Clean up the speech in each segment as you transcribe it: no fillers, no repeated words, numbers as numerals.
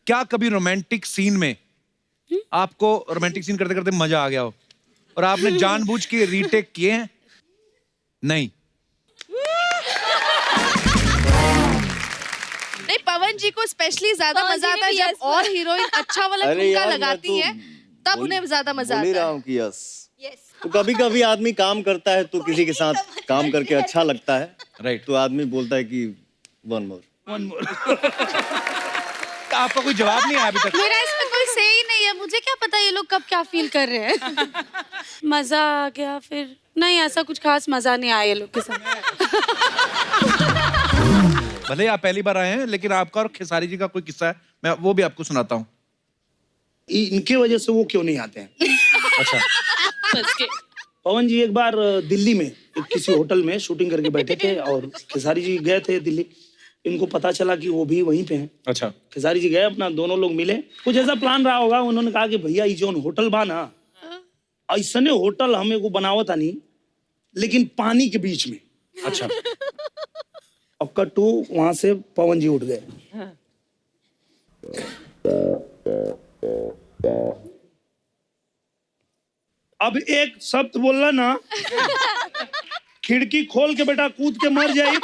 क्या कभी romantic scene में आपको रोमांटिक सीन करते करते मजा आ गया हो और आपने जानबूझ के रीटेक किए हैं? नहीं। नहीं, पवन जी को स्पेशली ज्यादा पवन मजा जी आता है ने भी जब yes और हीरोइन अच्छा वाला अरे ठुमका यार, मैं लगाती तो है तब उन्हें ज्यादा मजा बोल ही आता रहा है। हूँ कि यस। यस तो कभी कभी आदमी काम करता है तो किसी के साथ काम करके अच्छा लगता है, राइट। तो आदमी बोलता है कि वन मोर। तो आपका कोई जवाब नहीं आया अभी तक? मेरा इसमें कोई से ही नहीं है, मुझे क्या पता ये लोग कब क्या फील कर रहे हैं। मजा आ गया फिर नहीं, ऐसा कुछ खास मजा नहीं आया ये लोग के साथ। भले ही आप पहली बार आए हैं, लेकिन आपका और खेसारी जी का कोई किस्सा है, मैं वो भी आपको सुनाता हूँ। इनके वजह से वो क्यों नहीं आते हैं? अच्छा। पवन जी एक बार दिल्ली में किसी होटल में शूटिंग करके बैठे थे और खेसारी जी गए थे दिल्ली। इनको पता चला कि वो भी वहीं पे हैं। अच्छा। खेसारी जी गए, अपना दोनों लोग मिले, कुछ ऐसा प्लान रहा होगा। उन्होंने कहा कि भैया ये जो होटल बा ना, ऐसने होटल हमें को बनावत नहीं, लेकिन पानी के बीच में। अच्छा। अब कट टू वहां से पवन जी उठ गए। अब एक शब्द बोलना ना, खिड़की खोल के बेटा कूद के मर जाए।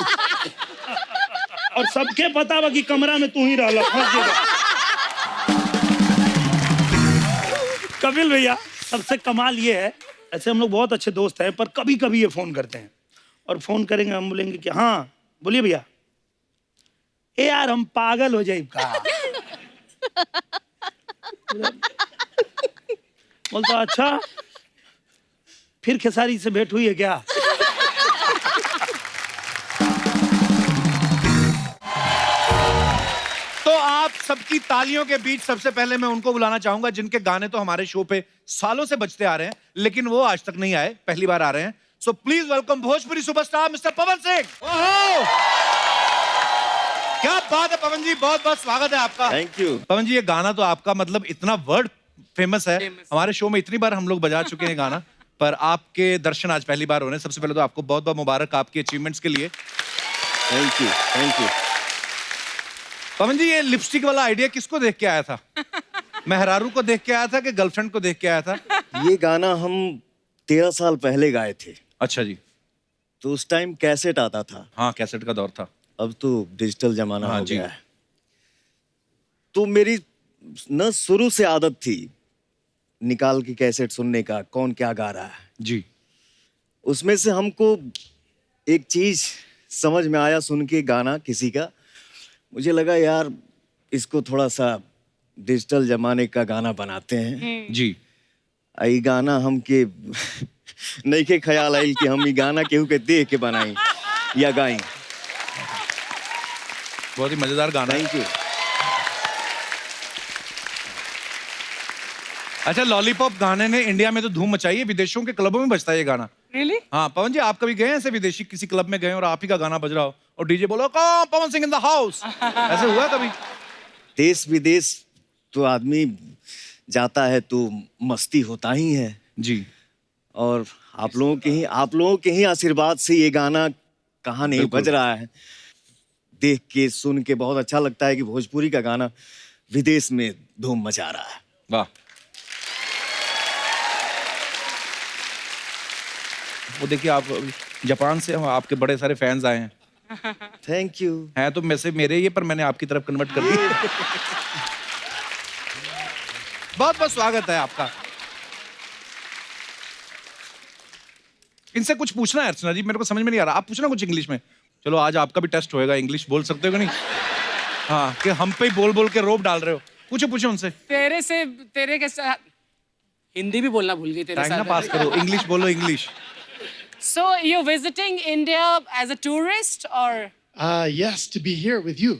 और सबके पता बा कि कमरा में तू ही रहला, फंस गया। कपिल भैया, सबसे कमाल ये है, ऐसे हम लोग बहुत अच्छे दोस्त हैं, पर कभी कभी ये फोन करते हैं और फोन करेंगे, हम बोलेंगे कि हाँ बोलिए भैया। ए यार हम पागल हो जाए का। बोलता अच्छा, फिर खेसारी से भेंट हुई है क्या? तो आप सबकी तालियों के बीच सबसे पहले मैं उनको बुलाना चाहूंगा जिनके गाने तो हमारे शो पे सालों से बजते आ रहे हैं, लेकिन वो आज तक नहीं आए, पहली बार आ रहे हैं। So please welcome Bhojpuri superstar mister Pawan Singh. ओहो, क्या बात है पवन जी, बहुत बहुत स्वागत है आपका। Thank you. पवन जी, ये गाना तो आपका मतलब इतना वर्ल्ड फेमस है, हमारे शो में इतनी बार हम लोग बजा चुके हैं गाना, पर आपके दर्शन आज पहली बार हो रहे हैं। सबसे पहले तो आपको बहुत बहुत मुबारक आपकी अचीवमेंट्स के लिए। Thank you, thank you. Pawan ji, ये लिपस्टिक वाला आइडिया किसको देख के आया था? मेहरारू को देख के आया था कि गर्लफ्रेंड को देख के आया था? ये गाना हम 13 साल पहले गाए थे, अच्छा जी। तो उस टाइम कैसेट आता था। हाँ, कैसेट का दौर था। अब तो डिजिटल जमाना हाँ हो जी। गया है। तो मेरी न शुरू से आदत थी निकाल के कैसेट सुनने का, कौन क्या गा रहा है जी। उसमें से हमको एक चीज समझ में आया सुन के गाना किसी का। मुझे लगा यार इसको थोड़ा सा डिजिटल जमाने का गाना बनाते हैं। जी। आई गाना हम के नहीं के ख्याल आई कि हम ये गाना केहू के देख के बनाई या गाई। बहुत ही मजेदार गाना है। Thank you. अच्छा, लॉलीपॉप गाने ने इंडिया में तो धूम मचाई है, विदेशों के क्लबों में बजता है ये गाना। Really? हाँ पवन जी, आप कभी गए हैं ऐसे विदेशी किसी क्लब में गए और आप ही का गाना बज रहा हो और डीजे बोलो कौन Pawan Singh in the house, ऐसे हुआ कभी? देश विदेश तो आदमी जाता है तो मस्ती होता ही है जी। और आप लोगों के ही आशीर्वाद से ये गाना कहाँ नहीं बज रहा है। देख के सुन के बहुत अच्छा लगता है कि भोजपुरी का गाना विदेश में धूम मचा रहा है। वाह। वो देखिए, आप जापान से आपके बड़े सारे फैंस आए हैं। Thank you. हैं तो मैसे मेरे ये, पर मैंने आपकी तरफ कन्वर्ट कर दिया। बहुत बहुत स्वागत है आपका। इनसे कुछ पूछना है अर्चना जी, मेरे को समझ में नहीं आ रहा, आप पूछना कुछ इंग्लिश में। चलो आज आपका भी टेस्ट होएगा, इंग्लिश बोल सकते हो कि नहीं? हाँ, कि हम पे ही बोल बोल के रोब डाल रहे हो। पूछो पूछो उनसे। तेरे के साथ हिंदी भी बोलना भूल गई तेरे टाइम ना साथ। पास करो, इंग्लिश बोलो, English. So you're visiting India as a tourist or? Yes, to be here with you.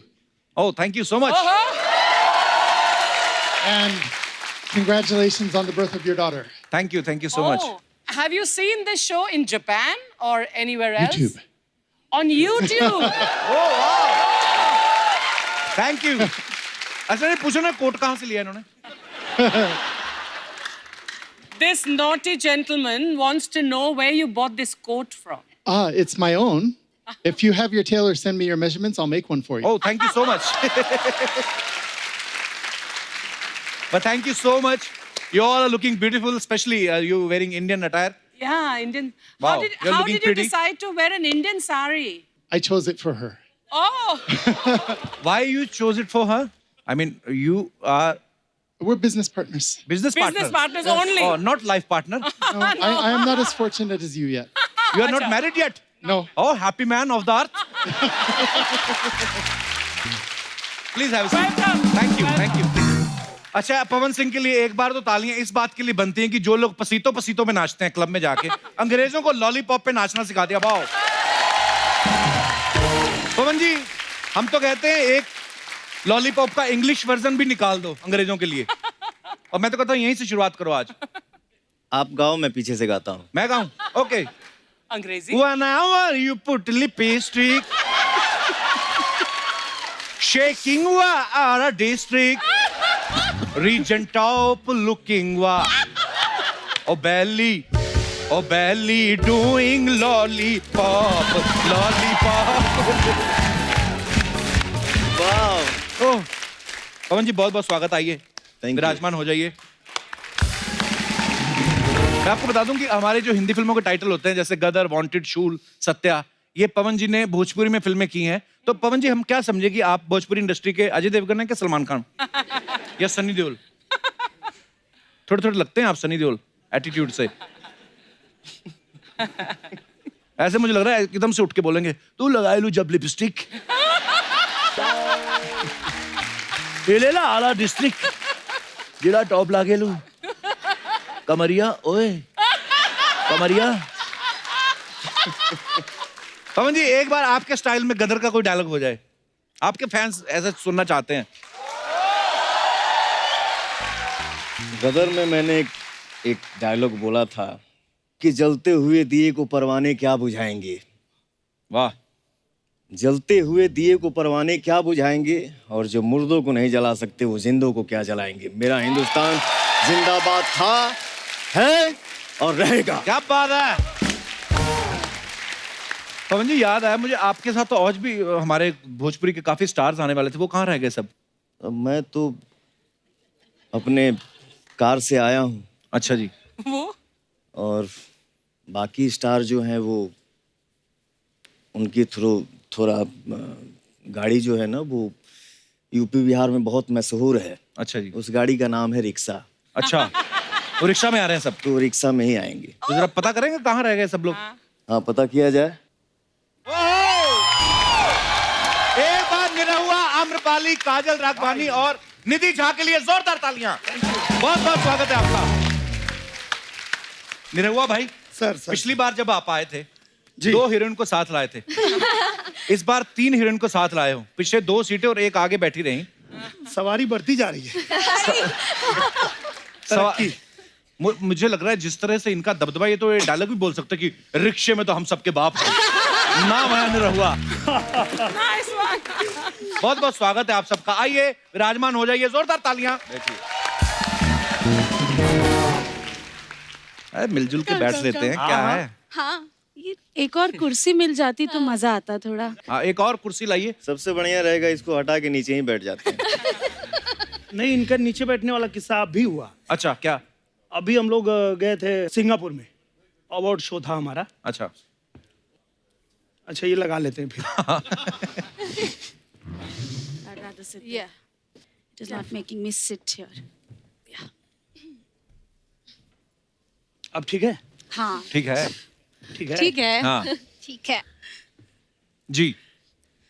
Oh, thank you so much. And congratulations on the birth of your daughter. Thank you so much. Have you seen this show in Japan or anywhere else? YouTube. On YouTube. Thank you. अच्छा ये पूछो ना, coat कहाँ से लिया इन्होंने? This naughty gentleman wants to know where you bought this coat from. It's my own. If you have your tailor send me your measurements, I'll make one for you. Oh, thank you so much. But thank you so much. You all are looking beautiful, especially you wearing Indian attire. Yeah, Indian. Wow, How did, you're how looking did you pretty. decide to wear an Indian sari? I chose it for her. Oh, Why you chose it for her? I mean, you are We're business partners. business business partners only. Oh, not life partner. No, I am not as fortunate as you yet. You are not married yet. No. Oh, happy man of the earth. Please have a seat. Welcome. Thank you, thank you. अच्छा, पवन सिंह के लिए एक बार तो तालियां इस बात के लिए बनती हैं कि जो लोग पसीतों पसीतों में नाचते हैं क्लब में जाके, अंग्रेजों को लॉलीपॉप पे नाचना सिखा दिया। वाओ। पवन जी, हम तो कहते हैं एक लॉलीपॉप का इंग्लिश वर्जन भी निकाल दो अंग्रेजों के लिए। और मैं तो कहता हूँ यहीं से शुरुआत करो आज। आप गाओ, मैं पीछे से गाता हूँ। मैं गाऊं? Okay. Angrezi. Whenever you put lipstick, shaking a district, region top looking oh belly doing lollipop. वाह, ओह, पवन जी बहुत बहुत स्वागत, आइए you. विराजमान हो जाइए। मैं आपको बता दूं कि हमारे जो हिंदी फिल्मों के टाइटल होते हैं जैसे गदर, वांटेड, शूल, सत्या, ये पवन जी ने भोजपुरी में फिल्में की हैं। तो पवन जी हम क्या समझे कि आप भोजपुरी इंडस्ट्री के अजय देवगन हैं क्या सलमान खान या सनी देओल? थोड़े थोड़े लगते हैं आप सनी देओल एटीट्यूड से। ऐसे मुझे लग रहा है एकदम से उठ के बोलेंगे तू लगा लू जब लिपस्टिक ले ला आला डिस्ट्रिक्ट जिला टॉप लागे लू कमरिया ओए कमरिया। पवन जी एक बार आपके स्टाइल में गदर का कोई डायलॉग हो जाए, आपके फैंस ऐसा सुनना चाहते हैं। गदर में मैंने एक डायलॉग बोला था कि जलते हुए दिए को परवाने क्या बुझाएंगे। वाह। जलते हुए दिए को परवाने क्या बुझाएंगे, और जो मुर्दों को नहीं जला सकते वो जिंदों को क्या जलाएंगे। मेरा हिंदुस्तान जिंदाबाद था, है और रहेगा। क्या बात है पवन जी, याद आया मुझे आपके साथ तो आज भी हमारे भोजपुरी के काफी स्टार्स आने वाले थे, वो कहाँ रह गए सब? मैं तो अपने कार से आया हूँ। अच्छा जी। वो और बाकी स्टार जो हैं वो उनकी थोड़ा गाड़ी जो है ना वो यूपी बिहार में बहुत मशहूर है। अच्छा जी। उस गाड़ी का नाम है रिक्शा। अच्छा, वो रिक्शा में आ रहे हैं सब? तो रिक्शा में ही आएंगे। तो जरा पता करेंगे कहाँ रह गए सब लोग? हाँ, पता किया जाए। एक बार निरहुआ, आम्रपाली, काजल राघवानी और निधि झा के लिए जोरदार तालियां। बहुत बहुत स्वागत है आपका। निरहुआ भाई, सर पिछली बार जब आप आए थे जी। 2 हीरोइन को साथ लाए थे। इस बार 3 हीरोइन को साथ लाए हो। पीछे 2 सीटें और एक आगे बैठी रही। सवारी बढ़ती जा रही है। मुझे लग रहा है जिस तरह से इनका दबदबा, ये तो ये डायलॉग भी बोल सकते कि रिक्शे में तो हम सबके बाप हैं। नाम है निरहुआ। Nice one. बहुत बहुत स्वागत है आप सबका। आइए विराजमान हो जाइए, जोरदार तालियां। मिलजुल के बैठ लेते हैं, क्या है? हाँ, ये एक और कुर्सी मिल जाती तो मजा आता थोड़ा। हाँ, एक और कुर्सी लाइए। सबसे बढ़िया रहेगा इसको हटा के नीचे ही बैठ जाते हैं। नहीं, इनका नीचे बैठने वाला किस्सा अब भी हुआ। अच्छा, क्या? अभी हम लोग गए थे सिंगापुर में, अवार्ड शो था हमारा। अच्छा, ये लगा लेते हैं फिर। I'd rather sit there. It is not making me sit here. अब ठीक है? हाँ, ठीक है। ठीक है। ठीक है। हाँ ठीक है। जी।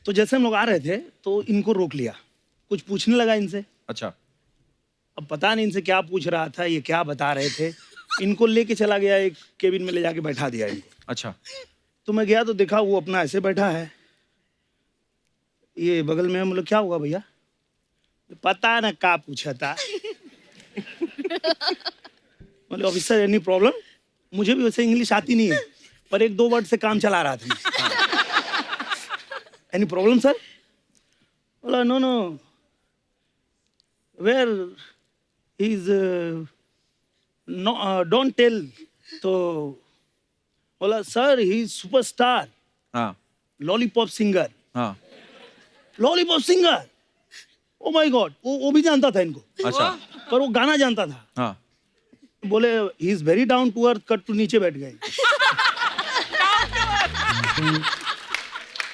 तो जैसे हम लोग आ रहे थे तो इनको रोक लिया, कुछ पूछने लगा इनसे। अच्छा। अब पता नहीं इनसे क्या पूछ रहा था, ये क्या बता रहे थे। इनको लेके चला गया, एक केबिन में ले जाके बैठा दिया इनको। अच्छा। तो मैं गया तो देखा वो अपना ऐसे बैठा है, ये बगल में। हम लोग क्या हुआ भैया? पता ना क्या पूछा था। मतलब ऑफिसर एनी प्रॉब्लम? मुझे भी वैसे इंग्लिश आती नहीं है, पर 1-2 वर्ड से काम चला रहा था। Any problem sir? बोला no no, where is no, don't tell. तो बोला सर ही इज सुपरस्टार, हाँ लॉलीपॉप सिंगर। हाँ। Lollipop singer, oh my god, वो भी जानता था इनको। अच्छा। पर वो गाना जानता था। हाँ बोले he is very down to earth, cut to नीचे बैठ गए।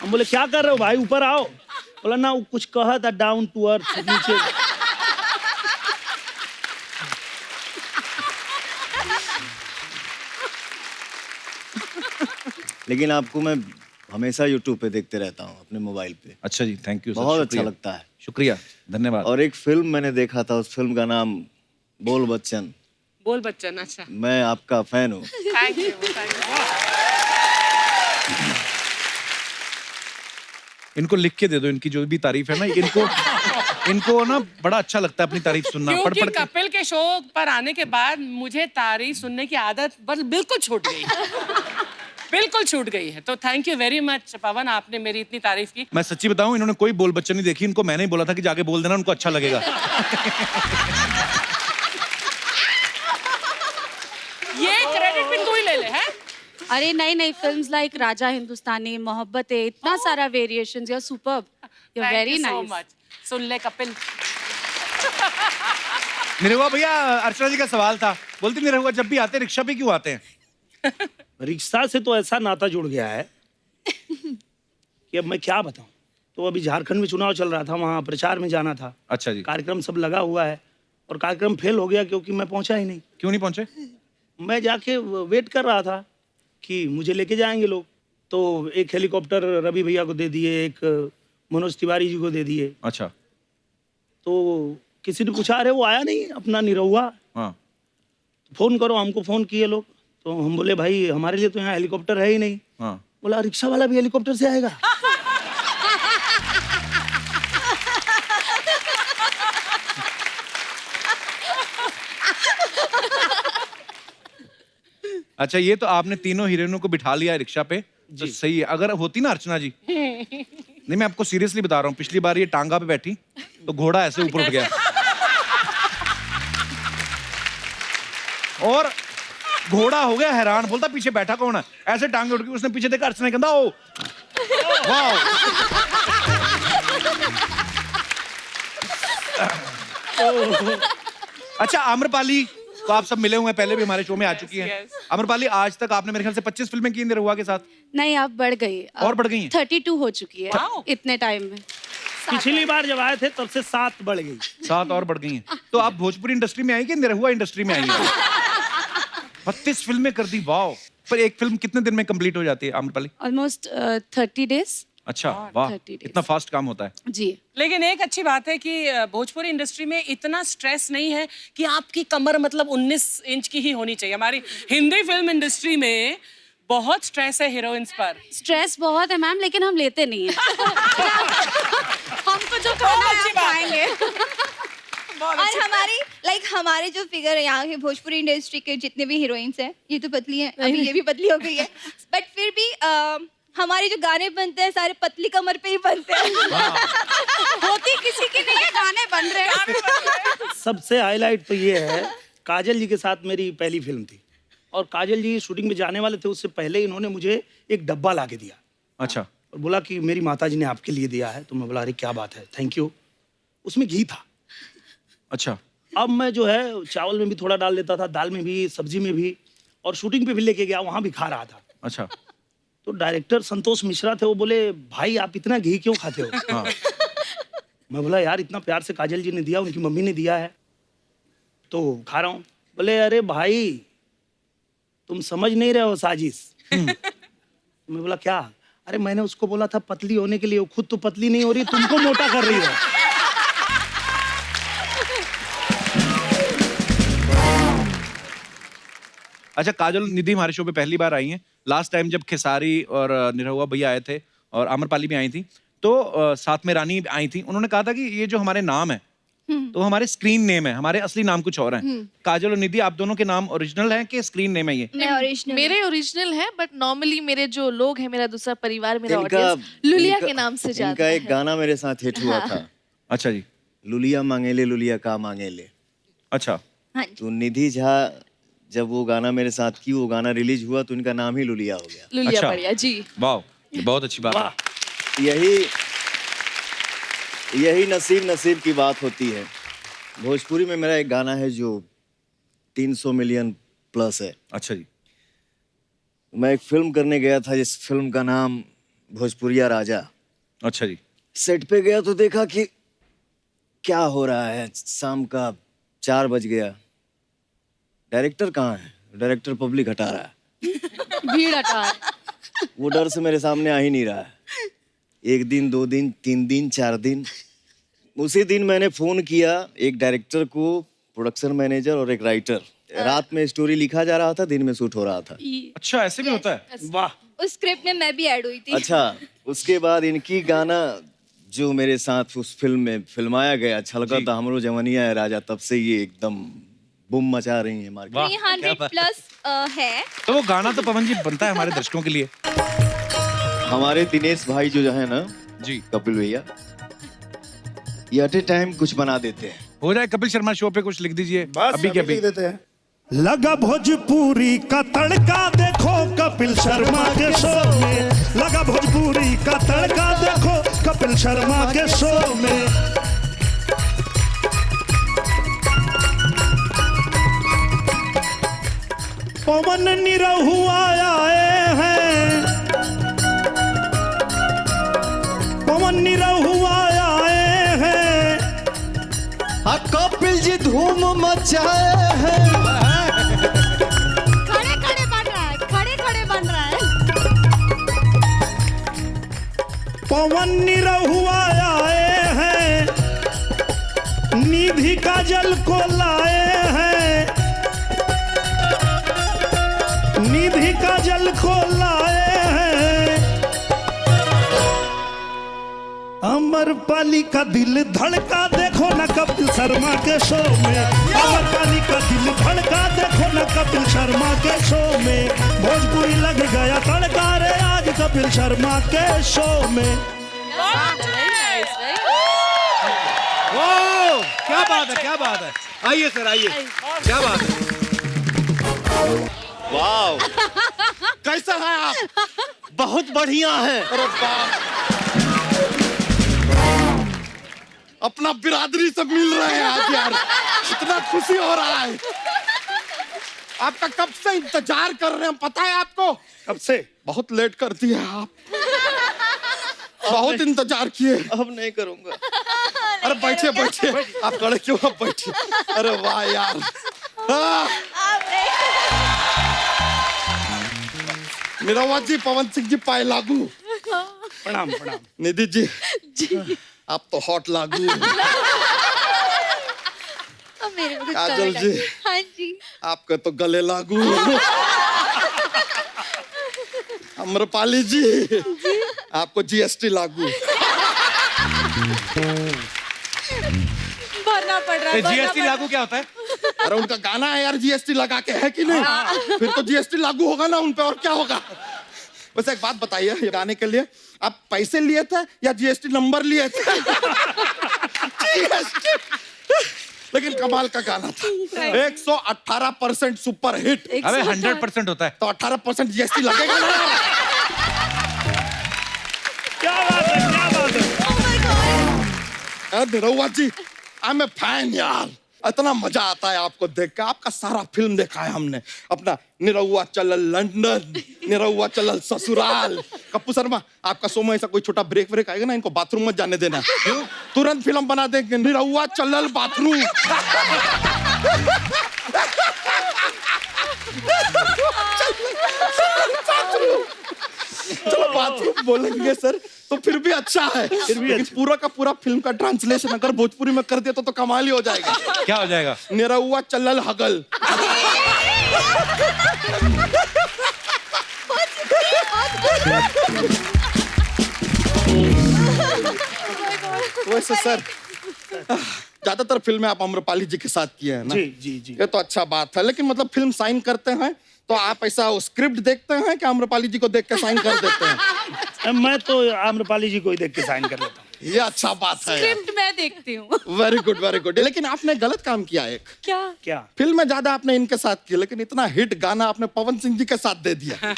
हम बोले क्या कर रहे हो भाई, ऊपर आओ। बोला ना वो कुछ कहा था डाउन टू अर्थ, नीचे। लेकिन आपको मैं हमेशा यूट्यूब पे देखते रहता हूँ अपने मोबाइल पे। अच्छा जी, थैंक यू सर, बहुत अच्छा शुक्रिया। लगता है। शुक्रिया, धन्यवाद। और एक फिल्म मैंने देखा था, उस फिल्म का नाम बोल बच्चन। बोल बच्चन, अच्छा। मैं आपका फैन हूँ। Thank you, thank you. इनको लिख के दे दो, इनकी जो भी तारीफ है ना, इनको ना बड़ा अच्छा लगता है अपनी तारीफ सुनना। पढ़ क्योंकि पढ़ के। कपिल के शो पर आने के बाद मुझे तारीफ सुनने की आदत बिल्कुल छूट गई। बिल्कुल छूट गई है। तो थैंक यू वेरी मच पवन, आपने मेरी इतनी तारीफ की। मैं सच्ची बताऊं, इन्होंने कोई बोल बच्चन नहीं देखी, इनको मैंने ही बोला था कि जाके बोल देना, उनको अच्छा लगेगा। ये क्रेडिट भी तू ही ले ले, हैं? अरे नई नई फिल्म्स लाइक राजा हिंदुस्तानी, मोहब्बत है, इतना सारा variations, you are superb, you are very so nice. much. सुन ले कपिल। निरहुआ भैया, अर्चना जी का सवाल था, बोलती निरहुआ जब भी आते हैं रिक्शा पे क्यों आते हैं? रिक्शा से तो ऐसा नाता जुड़ गया है कि अब मैं क्या बताऊं। तो अभी झारखंड में चुनाव चल रहा था, वहाँ प्रचार में जाना था। अच्छा जी, कार्यक्रम सब लगा हुआ है और कार्यक्रम फेल हो गया क्योंकि मैं पहुंचा ही नहीं। क्यों नहीं पहुंचे? मैं जाके वेट कर रहा था कि मुझे लेके जाएंगे लोग। तो एक हेलीकॉप्टर रवि भैया को दे दिए, एक मनोज तिवारी जी को दे दिए। अच्छा। तो किसी ने पूछा, अरे वो आया नहीं अपना निरहुआ, हाँ। फोन करो। हमको फोन किए लोग, तो हम बोले भाई हमारे लिए तो यहाँ हेलीकॉप्टर है ही नहीं। हाँ। बोला रिक्शा वाला भी हेलीकॉप्टर से आएगा? अच्छा, ये तो आपने तीनों हीरोइनों को बिठा लिया है रिक्शा पे, तो सही है। अगर होती ना अर्चना जी, नहीं मैं आपको सीरियसली बता रहा हूँ, पिछली बार ये टांगा पे बैठी तो घोड़ा ऐसे ऊपर उठ गया और घोड़ा हो गया हैरान, बोलता पीछे बैठा कौन है, ऐसे टांगे उठ गई। उसने पीछे देखा, अर्चना कहता ओ वाओ। अच्छा, आम्रपाली तो आप सब मिले हुए हैं, पहले भी हमारे शो में आ चुकी हैं। yes. आम्रपाली, आज तक आपने मेरे ख्याल से 25 फिल्में की निरहुआ के साथ। नहीं, अब बढ़ गई, और बढ़ गई हैं? 32 हो चुकी है Wow. इतने टाइम में। पिछली बार जब आए थे तब से 7 बढ़ गई। 7 और बढ़ गई हैं। तो आप भोजपुरी इंडस्ट्री में आई कि निरहुआ इंडस्ट्री में आई हैं? 32 फिल्में कर दी, वाओ। पर एक फिल्म कितने दिन में कंप्लीट हो जाती है आम्रपाली? Almost 30 days. अच्छा, वाह, 30 days. इतना फास्ट काम होता है। जी। लेकिन एक अच्छी बात है कि भोजपुरी इंडस्ट्री में इतना स्ट्रेस नहीं है कि आपकी कमर मतलब 19 इंच की ही होनी चाहिए। हमारी हिंदी फिल्म इंडस्ट्री में बहुत स्ट्रेस है हीरोइंस पर। स्ट्रेस बहुत है मैम, लेकिन हम लेते नहीं हैं। हमको जो खाना है हम खाएंगे। और हमारे जो फिगर है यहाँ के भोजपुरी इंडस्ट्री के जितने भी हीरोइंस हैं, ये तो पतली हैं, अभी ये भी पतली हो गई है, बट फिर भी हमारे जो गाने बनते हैं सारे पतली कमर पे ही बनते हैं। होती किसी की नहीं है, गाने बन रहे हैं। सबसे हाईलाइट तो ये है, काजल जी के साथ मेरी पहली फिल्म थी और काजल जी शूटिंग में जाने वाले थे, उससे पहले इन्होंने मुझे एक डब्बा ला के दिया अच्छा। और बोला कि मेरी माताजी ने आपके लिए दिया है। तो मैं बोला अरे क्या बात है, थैंक यू। उसमें घी था। अच्छा। अब मैं जो है चावल में भी थोड़ा डाल देता था, दाल में भी, सब्जी में भी, और शूटिंग पे भी लेके गया, वहाँ भी खा रहा था। अच्छा। तो डायरेक्टर संतोष मिश्रा थे, वो बोले भाई आप इतना घी क्यों खाते हो? हाँ। मैं बोला यार इतना प्यार से काजल जी ने दिया, उनकी मम्मी ने दिया है तो खा रहा हूँ। बोले अरे भाई तुम समझ नहीं रहे हो साजिश। मैं बोला क्या? अरे मैंने उसको बोला था पतली होने के लिए, वो खुद तो पतली नहीं हो रही, तुमको मोटा कर रही है। अच्छा, काजल निधि हमारे शो पे पहली बार आई हैं। लास्ट टाइम जब खेसारी और निरहुआ भैया आए थे और आम्रपाली भी आई थी, तो साथ में रानी आई थी, उन्होंने कहा था कि ये जो हमारे नाम है तो हमारे स्क्रीन नेम है, हमारे असली नाम कुछ और हैं। काजल और निधि, आप दोनों के नाम ओरिजिनल हैं कि स्क्रीन नेम है ये? मैं ओरिजिनल मेरे ओरिजिनल है, बट नॉर्मली मेरे जो लोग हैं, मेरा दूसरा परिवार, मेरा इनका ऑडियंस लुलिया के नाम से इनका जाता एक है। गाना मेरे साथ हिट हुआ था, अच्छा जी। लुलिया मांगेले लुलिया का मांगेले। अच्छा। हाँ जी। तो निधि झा जब वो गाना मेरे साथ की, वो गाना रिलीज हुआ तो उनका नाम ही लुलिया हो गया। लुलिया अच्छा। बढ़िया जी। वाह, ये बहुत अच्छी बात है। वाह, यही नसीब की बात होती है भोजपुरी में मेरा एक गाना है जो 300 मिलियन प्लस है। अच्छा जी। मैं एक फिल्म करने गया था जिस फिल्म का नाम भोजपुरिया राजा। अच्छा जी। सेट पे गया तो देखा कि क्या हो रहा है। शाम का 4 बज गया। डायरेक्टर कहाँ है? डायरेक्टर पब्लिक हटा रहा है। भीड़ हटा है। वो डर से मेरे सामने आ ही नहीं रहा है। 1 दिन 2 दिन 3 दिन 4 दिन। उसी दिन मैंने फोन किया एक डायरेक्टर को, प्रोडक्शन मैनेजर और एक राइटर। रात में स्टोरी लिखा जा रहा था, दिन में शूट हो रहा था। अच्छा, ऐसे भी होता है? वाह। उस स्क्रिप्ट में मैं भी ऐड हुई थी। अच्छा, उसके बाद इनकी गाना जो मेरे साथ उस फिल्म में फिल्माया गया, छलका था हमरो जवनिया है राजा, तब से ये एकदम बूम मचा रही है मार्केट। 300 प्लस है। तो वो गाना तो पवन जी बनता है हमारे दर्शकों के लिए। हमारे दिनेश भाई जो है ना जी, कपिल भैया, ये एट ए टाइम कुछ बना देते हैं। हो जाए कपिल शर्मा शो पे कुछ लिख दीजिए अभी के अभी। लिख देते हैं। लगा भोजपुरी का तड़का देखो कपिल शर्मा के शो में। लगा भोजपुरी का तड़का देखो कपिल शर्मा के शो में। पवन निरहु आए हैं, पवन निरहु आए हैं। हाँ, कपिल जी धूम मचाए हैं। खड़े खड़े बन रहा है, खड़े खड़े बन रहा है। पवन निरहु आए हैं, निधि का जल को लाए हैं, निधि का जल को लाए हैं। अमरपाली का दिल धड़का देखो न कपिल शर्मा के शो में। अमरपाली का दिल धड़का देखो न कपिल शर्मा के शो में। भोजपुरी लग गया तड़का रे आज कपिल शर्मा के शो में। वाह, क्या बात है, क्या बात है। आइए सर, आइए। क्या बात है। वाह, कैसा है आप? बहुत बढ़िया है। अपना बिरादरी से मिल रहे हैं आज यार, इतना खुशी हो रहा है। आपका कब से इंतजार कर रहे हैं, पता है आपको? कब से? बहुत लेट कर दिया आप। बहुत इंतजार किए। अब नहीं करूंगा। अरे बैठिए बैठिए, आप खड़े क्यों, आप बैठिए। अरे वाह यार। निरहुआ जी, पवन सिंह जी पाए लागू। प्रणाम प्रणाम। निधि जी, आप तो हॉट लागू। काजल जी, हाँ जी। आपके तो गले लागू। अम्रपाली जी, आपको जीएसटी लागू। भरना पड़ रहा है। जीएसटी लागू क्या होता है? अरे उनका गाना है यार, जीएसटी लगा के, है कि नहीं? फिर तो जीएसटी लागू होगा ना उन पे, और क्या होगा। बस एक बात बताइए, ये गाने के लिए आप पैसे लिए थे या जीएसटी नंबर लिए थे? GST। लेकिन कमाल का गाना था। 118% सुपर हिट। अबे 100% होता है। तो 18% जीएसटी लगेगा ना। क्या बात है, क्या बात है। निरहुआ जी, आई एम ए फैन यार। इतना मजा आता है आपको देख के। आपका सारा फिल्म देखा है हमने। अपना निरहुआ चलल लंदन, निरहुआ चलल ससुराल। कप्पू शर्मा, आपका शो में ऐसा कोई छोटा ब्रेक व्रेक आएगा ना, इनको बाथरूम मत जाने देना। तुरंत फिल्म बना देंगे, निरहुआ चलल बाथरूम। चलो बाथरूम बोलेंगे सर, तो फिर भी अच्छा है। लेकिन पूरा का पूरा फिल्म का ट्रांसलेशन अगर भोजपुरी में कर दिया तो कमाल ही हो जाएगा। क्या हो जाएगा? निरहुआ चलल हगल। वैसे सर, ज्यादातर फिल्में आप अम्रपाली जी के साथ किए हैं ना? जी जी जी। ये तो अच्छा बात है, लेकिन मतलब फिल्म साइन करते हैं तो आप ऐसा स्क्रिप्ट देखते हैं कि अम्रपाली जी को देख के साइन कर देते हैं? मैं तो आम्रपाली जी को ही देख के साइन कर लेता हूँ। ये अच्छा बात है। स्क्रिप्ट मैं देखती हूँ। Very good, very good. लेकिन आपने गलत काम किया एक। क्या? क्या? फिल्म में ज्यादा आपने इनके साथ किया, लेकिन इतना हिट गाना आपने पवन सिंह जी के साथ दे दिया।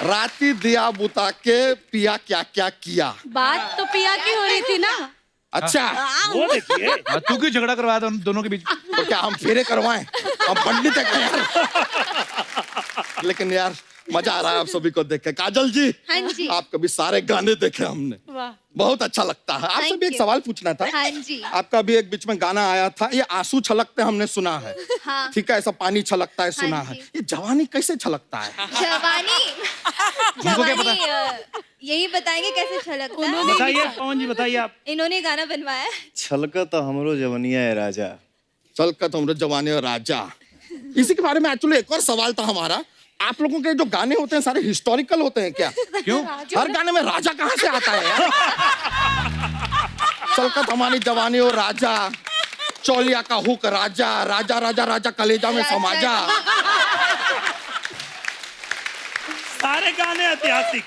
राती दिया बुता के पिया क्या क्या किया। बात तो पिया की हो रही थी ना। अच्छा वो देखिए तू क्यों झगड़ा करवाया था उन दोनों के बीच? तो क्या हम फेरे करवाएं? हम पंडित है क्या यार? लेकिन यार मजा आ रहा है आप सभी को देख के। काजल जी, हाँ जी। आपके भी सारे गाने देखे हमने, वाह। बहुत अच्छा लगता है। आपसे Thank भी एक you. सवाल पूछना था। हाँ जी। आपका भी एक बीच में गाना आया था, ये आंसू छलकते हमने सुना है। हाँ। ठीक है, ऐसा पानी छलकता है सुना हाँ है। जी। ये जवानी कैसे छलकता है? जवानी क्या पता? यही बताएंगे कैसे छलकता है। बताइए पवन जी, बताइए आप। इन्होंने गाना बनवाया है। छलका तो हमरो जवनिया है राजा। छलकत हमरे जवानी और राजा। इसी के बारे में एक्चुअली एक और सवाल था हमारा। आप लोगों के जो गाने होते हैं सारे हिस्टोरिकल होते हैं क्या? क्यों? हर गाने में राजा कहाँ से आता है यार? छलकत हमारी जवानी और राजा, चौलिया का हुक राजा, राजा राजा राजा कलेजा में समाजा। सारे गाने ऐतिहासिक।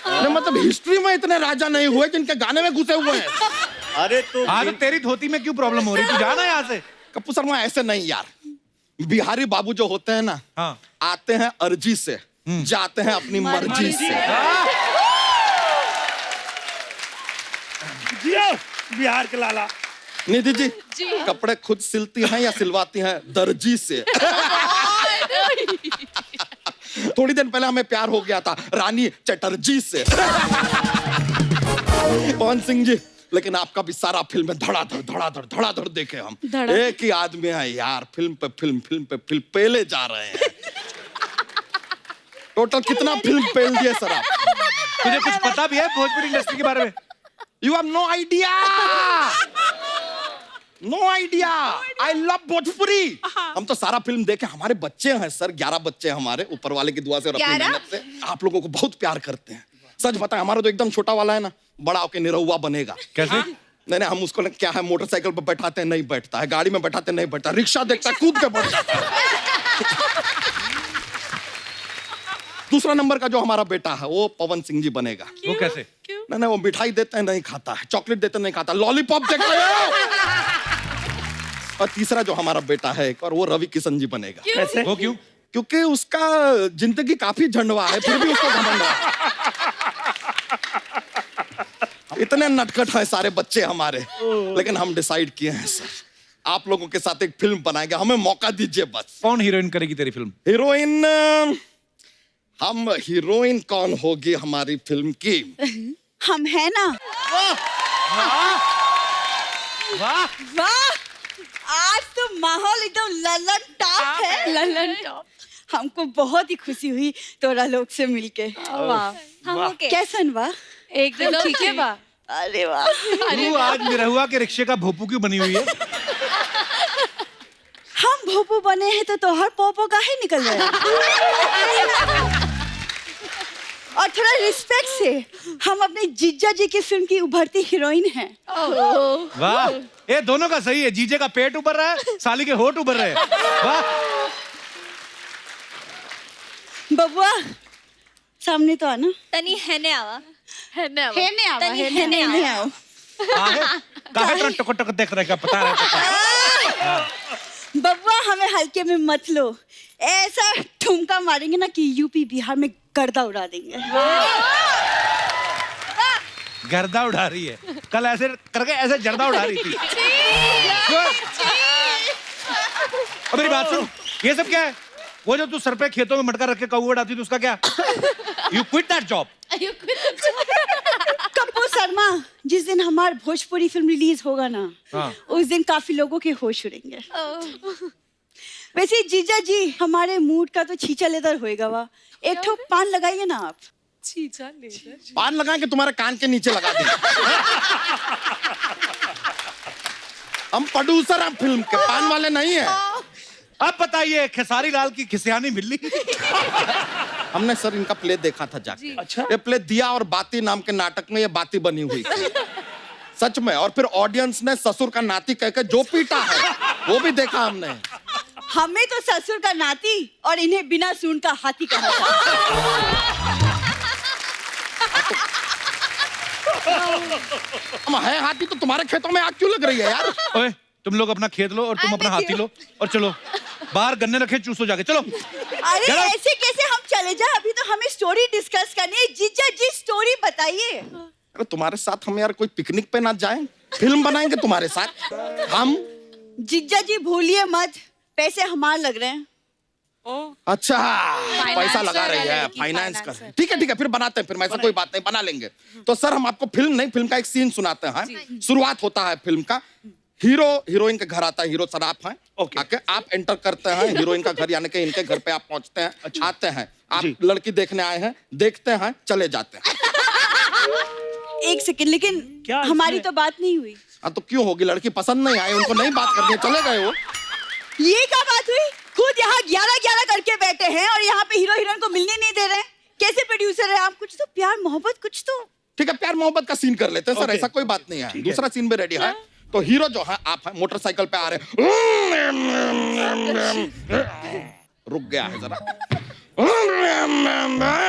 नहीं, मतलब हिस्ट्री में इतने राजा नहीं हुए जिनके गाने में घुसे हुए हैं। अरे तो हाँ तो तेरी धोती में क्यों प्रॉब्लम हो रही? तू जाना यहाँ से। कपूर शर्मा ऐसे नहीं यार, बिहारी बाबू जो होते हैं ना, हाँ। आते हैं अर्जी से, जाते हैं अपनी मर्जी से। जियो बिहार के लाला। निधि जी, कपड़े खुद सिलती हैं या सिलवाती हैं दर्जी से? थोड़ी देर पहले हमें प्यार हो गया था रानी चटर्जी से। पवन सिंह जी, लेकिन आपका भी सारा फिल्म में धड़ाधड़ देखे हम। एक ही आदमी है यार, फिल्म पे फिल्म पेले जा रहे हैं। टोटल कितना फिल्म पेल दिए सर आप? तुझे कुछ पता भी है भोजपुरी इंडस्ट्री के बारे में? You have no idea. No idea. I love Bhojpuri. हम तो सारा फिल्म देखे, हमारे बच्चे हैं सर, 11 बच्चे हैं हमारे, ऊपर वाले की दुआ से और अपनी 11? मेहनत से। आप लोगों को बहुत प्यार करते हैं। सच बताएं, हमारा तो एकदम छोटा वाला है ना, बड़ा होके निरहुआ बनेगा। कैसे? नहीं, हम उसको क्या है, मोटरसाइकिल पर बैठाते हैं नहीं बैठता है, गाड़ी में बैठाते हैं नहीं बैठता, रिक्शा देखता है कूद के बैठ जाता है। दूसरा नंबर का जो हमारा बेटा है वो पवन सिंह जी बनेगा। वो कैसे? नहीं, वो मिठाई देते हैं नहीं खाता है, चॉकलेट देते हैं नहीं खाता, लॉलीपॉप देखते हैं। और तीसरा जो हमारा बेटा है एक और, वो रवि किशन जी बनेगा। कैसे? वो क्यों? क्योंकि उसका जिंदगी काफी झंडवा है, फिर भी उसको घमंड है। इतने नटखट है सारे बच्चे हमारे, लेकिन हम डिसाइड किए हैं सर, आप लोगों के साथ एक फिल्म बनाएंगे, हमें मौका दीजिए बस। कौन हीरोइन करेगी तेरी फिल्म? हीरोइन, हम हीरोइन कौन होगी हमारी फिल्म की? हम है ना। वाह! वाह, आज तो माहौल एकदम ललन टॉप है। ललन टॉप। हमको बहुत ही खुशी हुई तोरा लोग से मिलके। वाह, हम ओके। कैसन बा? एकदम ठीक है बा। अरे वाह। तू आज निरहुआ के रिक्शे का भोपू क्यों बनी हुई है? हम भोपू बने हैं तो तोहर पोपो काहे निकल रहे हैं? और थोड़ा रिस्पेक्ट से, हम अपने जीजा जी की फिल्म की उभरती हीरोइन हैं। वाह! ये दोनों का सही है, जीजे का पेट उभर रहा है, साली के होठ उभर रहे हैं। वाह! बबुआ, सामने तो आना। तनी हैने आवा। है ना? हेने आवा, तनी हेने हेने हेने आवा। आओ। काहे तो टक टक देख रहे, क्या पता है? बबुआ, हमें हल्के में मत लो, ऐसा ठुमका मारेंगे ना कि यूपी बिहार में गर्दा उड़ा देंगे। गर्दा उड़ा रही है, कल ऐसे करके ऐसे जर्दा उड़ा रही थी। अब मेरी बात सुन, ये सब क्या है? वो जो तू सर पे खेतों में मटका रख के कौवे उड़ाती थी, उसका क्या? You quit that job. Kapoor Sharma, जिस दिन हमारी भोजपुरी फिल्म रिलीज होगा ना, हाँ। उस दिन काफी लोगों के होश उड़ेंगे। वैसे जीजा जी, हमारे मूड का तो छींचा लेदर होएगा। वाह, एक ठो पान लगाइए ना आप। पान लगा के तुम्हारे कान के नीचे लगा देंगे। हम प्रोड्यूसर हैं फिल्म के, पान वाले नहीं है। अब बताइए, खेसारी लाल की खिसियानी मिली? हमने सर इनका प्ले देखा था जाके। अच्छा। ये प्ले दिया और बाती नाम के नाटक में ये बाती बनी हुई थी सच में। और फिर ऑडियंस ने ससुर का नाती कहकर जो पीटा है वो भी देखा हमने। हमें तो ससुर का नाती और इन्हें बिना सूंड का हाथी कहा था। हम है हाथी तो तुम्हारे खेतों में आग क्यों लग रही है यार? ओए, तुम लोग अपना खेत लो और तुम अपना हाथी लो और चलो। बाहर गन्ने रखे, चूसो जाके, चलो। अरे चलो। ऐसे कैसे हम चले जाए? अभी तो हमें स्टोरी डिस्कस करनी है। जीजा जी स्टोरी बताइए। अरे तुम्हारे साथ हम यार कोई पिकनिक पे ना जाएं? फिल्म बनाएंगे तुम्हारे साथ हम। जीजा जी भूलिए मत, पैसे हमारे लग रहे हैं। अच्छा, पैसा लगा रही है, लड़की, फाइनेंस कर। फाइनेंसर। ठीक है, फिर बनाते हैं, फिर ऐसा कोई बात नहीं, बना लेंगे। तो सर हम आपको फिल्म नहीं, फिल्म का एक सीन सुनाते हैं। शुरुआत होता है फिल्म का, हीरो हीरोइन के घर आता है, हीरो शराब है। Okay. आके आप एंटर करते हैं हीरोइन का घर, यानी कि इनके घर पे आप पहुंचते हैं। आते हैं, आप लड़की देखने आए हैं, देखते हैं, चले जाते हैं। एक सेकंड, लेकिन क्या हमारी इसमें? तो बात नहीं हुई। हाँ तो क्यों होगी? लड़की पसंद नहीं आई, उनको नहीं बात करनी है, चले गए वो। ये क्या बात हुई? खुद यहाँ 11-11 करके बैठे हैं और यहाँ पे हीरो हीरोइन को मिलने नहीं दे रहे हैं। कैसे प्रोड्यूसर है आप? कुछ तो प्यार मोहब्बत कुछ तो। ठीक है, प्यार मोहब्बत का सीन कर लेते हैं सर, Okay. ऐसा कोई बात नहीं है। दूसरा सीन भी रेडी है। तो हीरो जो है, आप हैं, मोटरसाइकिल पे आ रहे हैं। रुक गया है जरा।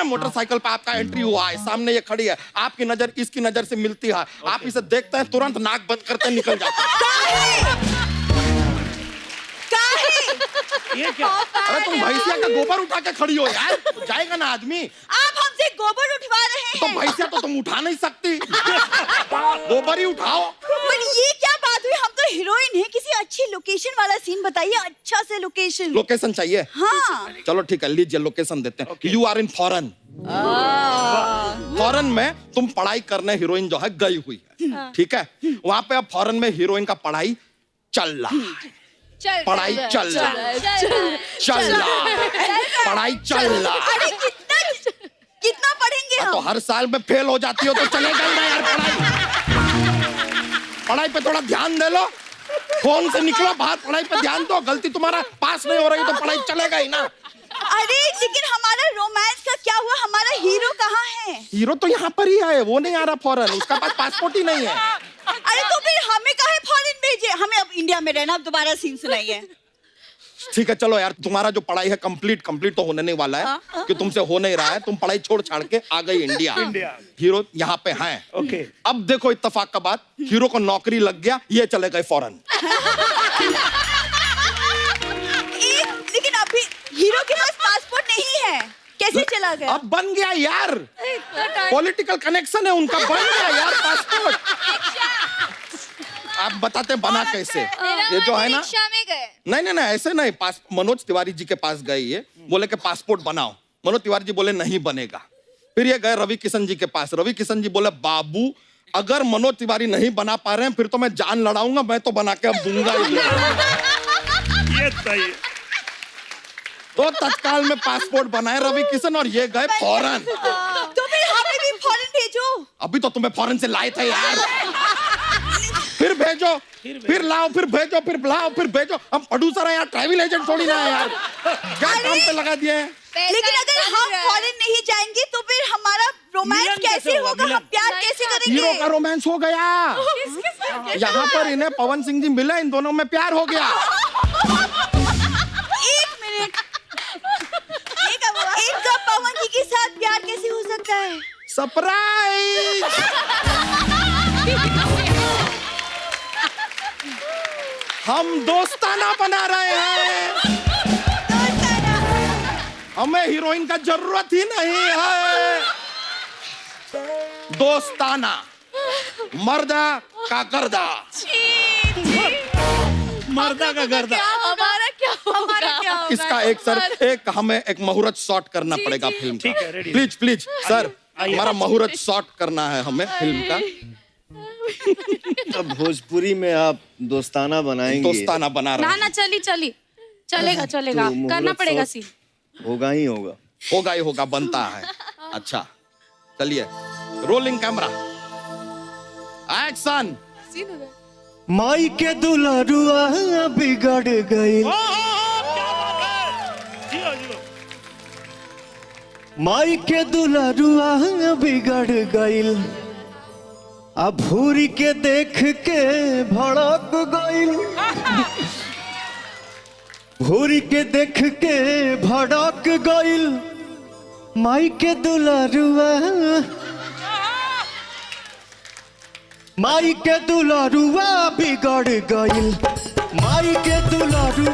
मोटरसाइकिल पे आपका एंट्री हुआ है, सामने ये खड़ी है, आपकी नजर इसकी नजर से मिलती है। आप इसे देखते हैं, तुरंत नाक बंद करते निकल जाते हैं। ये क्या? अरे तुम भैंसिया का गोबर उठा के खड़ी हो यार, जाएगा ना आदमी। आप हमसे गोबर उठवा रहे तो हैं। भैंसिया तो तुम उठा नहीं सकती, गोबर ही उठाओ। पर ये क्या बात हुई? हम तो हीरोइन है, किसी अच्छी लोकेशन वाला सीन बताइए, अच्छा से लोकेशन। लोकेशन चाहिए? हाँ। चलो ठीक है, लीजिए लोकेशन देते हैं। You are in foreign. Foreign में तुम पढ़ाई करने हीरोइन जो है गई हुई है, ठीक है। वहां पे अब फॉरेन में हीरोइन का पढ़ाई चल रहा है, पढ़ाई चल रहा है, चल रहा है, पढ़ाई चल रहा है। अरे कितना पढ़ेंगे तो हम? हर साल में फेल हो जाती हो तो चलेगा ही ना यार पढ़ाई। पढ़ाई पे थोड़ा ध्यान दे लो, फोन से निकलो बाहर, पढ़ाई पे ध्यान दो। गलती तुम्हारा पास नहीं हो रही तो पढ़ाई चलेगा ही ना। अरे लेकिन हमारा रोमांस का क्या हुआ? हमारा हीरो कहाँ है? हीरो तो यहाँ पर ही है, वो नहीं आ रहा फॉरेन, उसका पास पासपोर्ट ही नहीं है। अरे तो फिर हमें काहे फॉरेन भेजे? हमें अब इंडिया में रहना। अब दोबारा सीन सुनाइए। ठीक है चलो यार, तुम्हारा जो पढ़ाई है कंप्लीट तो होने नहीं वाला है, कि तुमसे हो नहीं रहा है। तुम पढ़ाई छोड़ छाड़ के आ गई इंडिया। हीरो यहाँ पे हैं। Okay. अब देखो इत्तेफाक का बात, हीरो को नौकरी लग गया, ये चले गए फॉरेन। लेकिन अभी हीरो के पास पासपोर्ट नहीं है, कैसे चला गया? अब बन गया यार, पॉलिटिकल कनेक्शन है उनका, बन गया यार पासपोर्ट। आप बताते हैं बना कैसे? ये जो है ना, में गए। नहीं ऐसे नहीं, पास मनोज तिवारी जी के पास गए, ये बोले कि पासपोर्ट बनाओ। मनोज तिवारी जी बोले नहीं बनेगा। फिर ये गए रवि किशन जी के पास, रवि किशन जी बोले बाबू अगर मनोज तिवारी नहीं बना पा रहे हैं फिर तो मैं जान लड़ाऊंगा, मैं तो बना के अब दूंगा ही दूंगा। ये सही है। तो तत्काल में पासपोर्ट बनाए रवि किशन और ये गए फॉरेन। तो फिर हमें भी फॉरेन भेजो। अभी तो तुम्हें फॉरेन से लाए थे यार, फिर भेजो, फिर लाओ, फिर भेजो, फिर लाओ, फिर भेजो। हम प्रोड्यूसर हैं यार, ट्रैवल एजेंट थोड़ी ना है यार, क्या काम पे लगा दिए हैं। लेकिन अगर हम फॉरेन नहीं जाएंगे तो फिर हमारा रोमांस मिलन कैसे कैसे होगा? होगा? हम मिलन? प्यार कैसे करेंगे? हीरो का रोमांस हो गया, यहाँ पर इन्हें पवन सिंह जी मिले, इन दोनों में प्यार हो गया। एक मिनट, इनका पवन जी के साथ प्यार कैसे हो सकता है? सरप्राइज। हम दोस्ताना बना रहे हैं, हमें हीरोइन का जरूरत ही नहीं है। दोस्ताना, मर्दा का गर्दा। मर्दा का गर्दा। हमारा क्या होगा? इसका एक सर, एक हमें एक मुहूर्त शॉट करना पड़ेगा फिल्म का। ठीक है, ready। प्लीज सर, आइए। हमारा मुहूर्त शॉट करना है हमें फिल्म का। तो भोजपुरी में आप दोस्ताना बनाएंगे? दोस्ताना बना रहे ना हैं। ना, चलेगा तो करना मुहूर्त पड़ेगा शॉट सीन। होगा ही होगा। होगा ही होगा, बनता है। अच्छा चलिए, रोलिंग कैमरा, एक्शन। माई के दुलारुआ बिगड़ गई, माई के दुलारुआ बिगड़ गईल, अब भूरी के देख के भड़क गईल, भूरी के देख के भड़क गईल, माई के दुलारुआ, माई के दुलारुआ बिगड़ गईल, माई के दुलारू,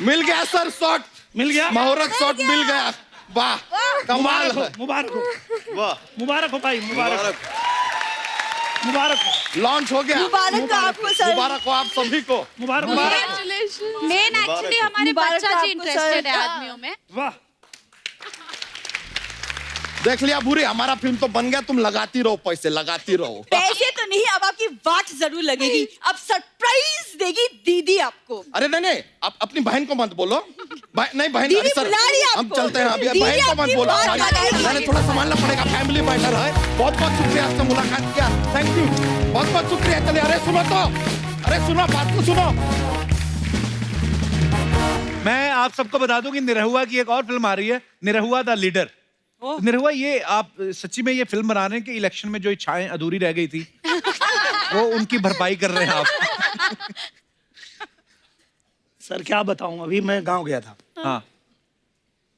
मिल गया सर शॉट, मिल गया? मुहूर्त शॉट मिल गया। वाह कमाल है। मुबारक हो वाह मुबारक हो भाई, मुबारक मुबारक हो, लॉन्च हो गया। मुबारक हो आपको सर। मुबारक हो आप सभी को। मुबारक मुबारक। मेन एक्चुअली हमारे मुबारक बच्चा जी आपको, इंटरेस्टेड है सर। आदमियों में। वाह देख लिया भूरी, हमारा फिल्म तो बन गया, तुम लगाती रहो पैसे, लगाती रहो। पैसे तो नहीं, अब आपकी वाट जरूर लगेगी। अब सरप्राइज देगी दीदी आपको। अरे नहीं, आप अपनी बहन को मत बोलो। नहीं बहन, दीदी अरे सर बुला रही है हम आपको। चलते हैं अभी। दीदी बहन को मत अपनी बोलो, बात हमारी- बताएगी। मैंने थोड़ा संभालना पड़ेगा, फैमिली मैटर है। बहुत बहुत शुक्रिया आपसे मुलाकात किया, थैंक यू, बहुत बहुत शुक्रिया। चलिए, अरे सुनो तो, अरे सुनो, बात को सुनो। मैं आप सबको बता दूं कि निरहुआ की एक और फिल्म आ रही है, निरहुआ द लीडर। निरहुआ, ये आप सच्ची में ये फिल्म बना रहे हैं कि इलेक्शन में जो इच्छाएं अधूरी रह गई थी वो उनकी भरपाई कर रहे हैं आप? सर क्या बताऊं, अभी मैं गांव गया था हाँ।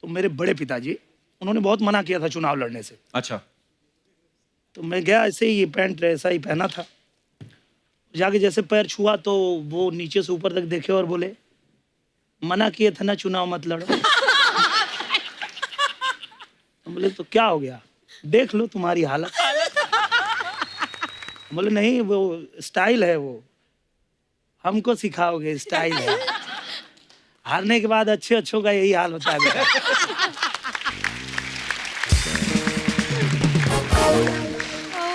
तो मेरे बड़े पिताजी, उन्होंने बहुत मना किया था चुनाव लड़ने से। अच्छा। तो मैं गया, ऐसे ही पैंट ऐसा ही पहना था, जाके जैसे पैर छुआ तो वो नीचे से ऊपर तक देखे और बोले, मना किए थे ना चुनाव मत लड़ो। बोले तो क्या हो गया, देख लो तुम्हारी हालत। बोले नहीं, वो स्टाइल है, वो हमको सिखाओगे, स्टाइल है। हारने के बाद अच्छे अच्छों का यही हाल होता है मेरा।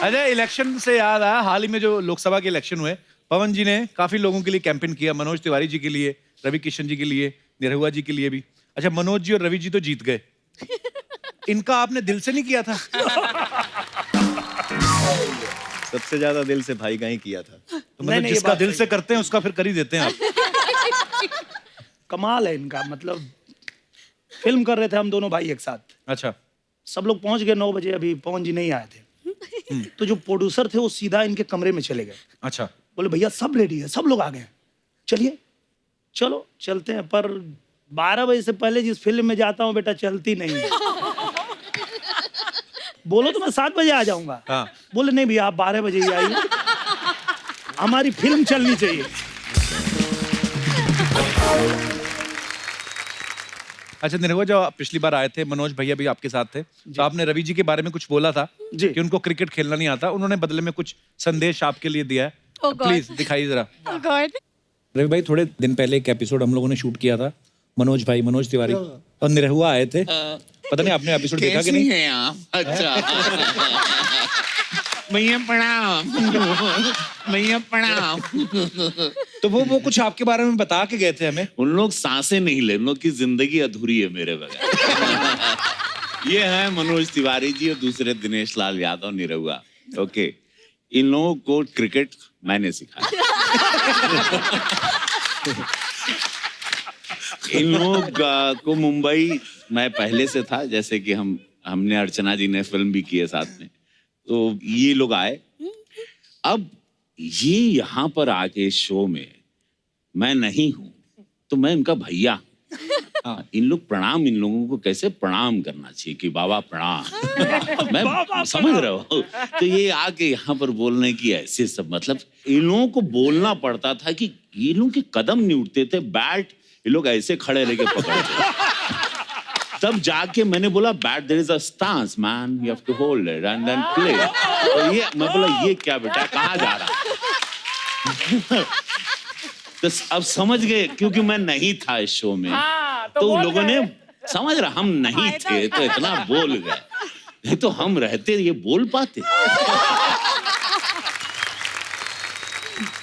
अजय, इलेक्शन से याद आया, हाल ही में जो लोकसभा के इलेक्शन हुए, पवन जी ने काफी लोगों के लिए कैंपेन किया, मनोज तिवारी जी के लिए, रवि किशन जी के लिए, निरहुआ जी के लिए भी। अच्छा, मनोज जी और रवि जी तो जीत गए, इनका आपने दिल से नहीं किया था? सबसे ज्यादा दिल से भाई का ही किया था। तो मतलब नहीं, ये जिसका बात दिल सही से करते हैं उसका फिर कर ही देते हैं आप। कमाल है इनका, मतलब फिल्म कर रहे थे हम दोनों भाई एक साथ। अच्छा। सब लोग पहुंच गए 9 बजे, अभी पवन जी नहीं आए थे। तो जो प्रोड्यूसर थे वो सीधा इनके कमरे में चले गए। अच्छा। बोले भैया सब रेडी है, सब लोग आ गए हैं, चलिए। चलो चलते हैं, पर 12 बजे से पहले जिस फिल्म में जाता हूँ बेटा चलती नहीं है। बोलो तो मैं 7 बजे आ जाऊंगा। हाँ। बोले नहीं भैया आप 12 बजे ही आइए, हमारी फिल्म चलनी चाहिए। अच्छा निरहुआ, जब आप पिछली बार आए थे, मनोज भैया भी आपके साथ थे, तो आपने रवि जी के बारे में कुछ बोला था जी। कि उनको क्रिकेट खेलना नहीं आता, उन्होंने बदले में कुछ संदेश आपके लिए दिया है। Oh God. प्लीज दिखाइए जरा। Oh God. रवि भाई, थोड़े दिन पहले एक एपिसोड हम लोगों ने शूट किया था, मनोज भाई, मनोज तिवारी और निरहुआ आए थे। पता नहीं आपने एपिसोड देखा कि नहीं? हैं आप? अच्छा भैया प्रणाम, भैया प्रणाम। तो वो कुछ आपके बारे में बता के गए थे हमें। उन लोग सांसें नहीं ले, उन लोग की जिंदगी अधूरी है मेरे बगैर। ये है मनोज तिवारी जी और दूसरे दिनेश लाल यादव, निरहुआ। ओके, इन लोगों को क्रिकेट मैंने सिखाया। इन लोग को मुंबई मैं पहले से था, जैसे कि हमने अर्चना जी ने फिल्म भी की है साथ में, तो ये लोग आए। अब ये यहाँ पर आके शो में मैं नहीं हूँ तो मैं इनका भैया हूँ। हाँ, इन लोग प्रणाम, इन लोगों को कैसे प्रणाम करना चाहिए कि बाबा प्रणाम। मैं समझ रहा हूँ। तो ये आके यहाँ पर बोलने की ऐसे सब, मतलब इन लोगों को बोलना पड़ता था कि ये लोग के कदम नहीं उठते थे, बैट ये लोग ऐसे खड़े रह के पकड़ते। तब जाके मैंने बोला, bat there is a stance man, you have to hold it and then play. तो ये मैं बोला, ये क्या बेटा, कहाँ जा रहा? तो अब समझ गए, क्योंकि मैं नहीं था इस शो में। तो लोगों ने समझ रहा हम नहीं थे तो इतना बोल गए, नहीं तो हम रहते ये बोल पाते।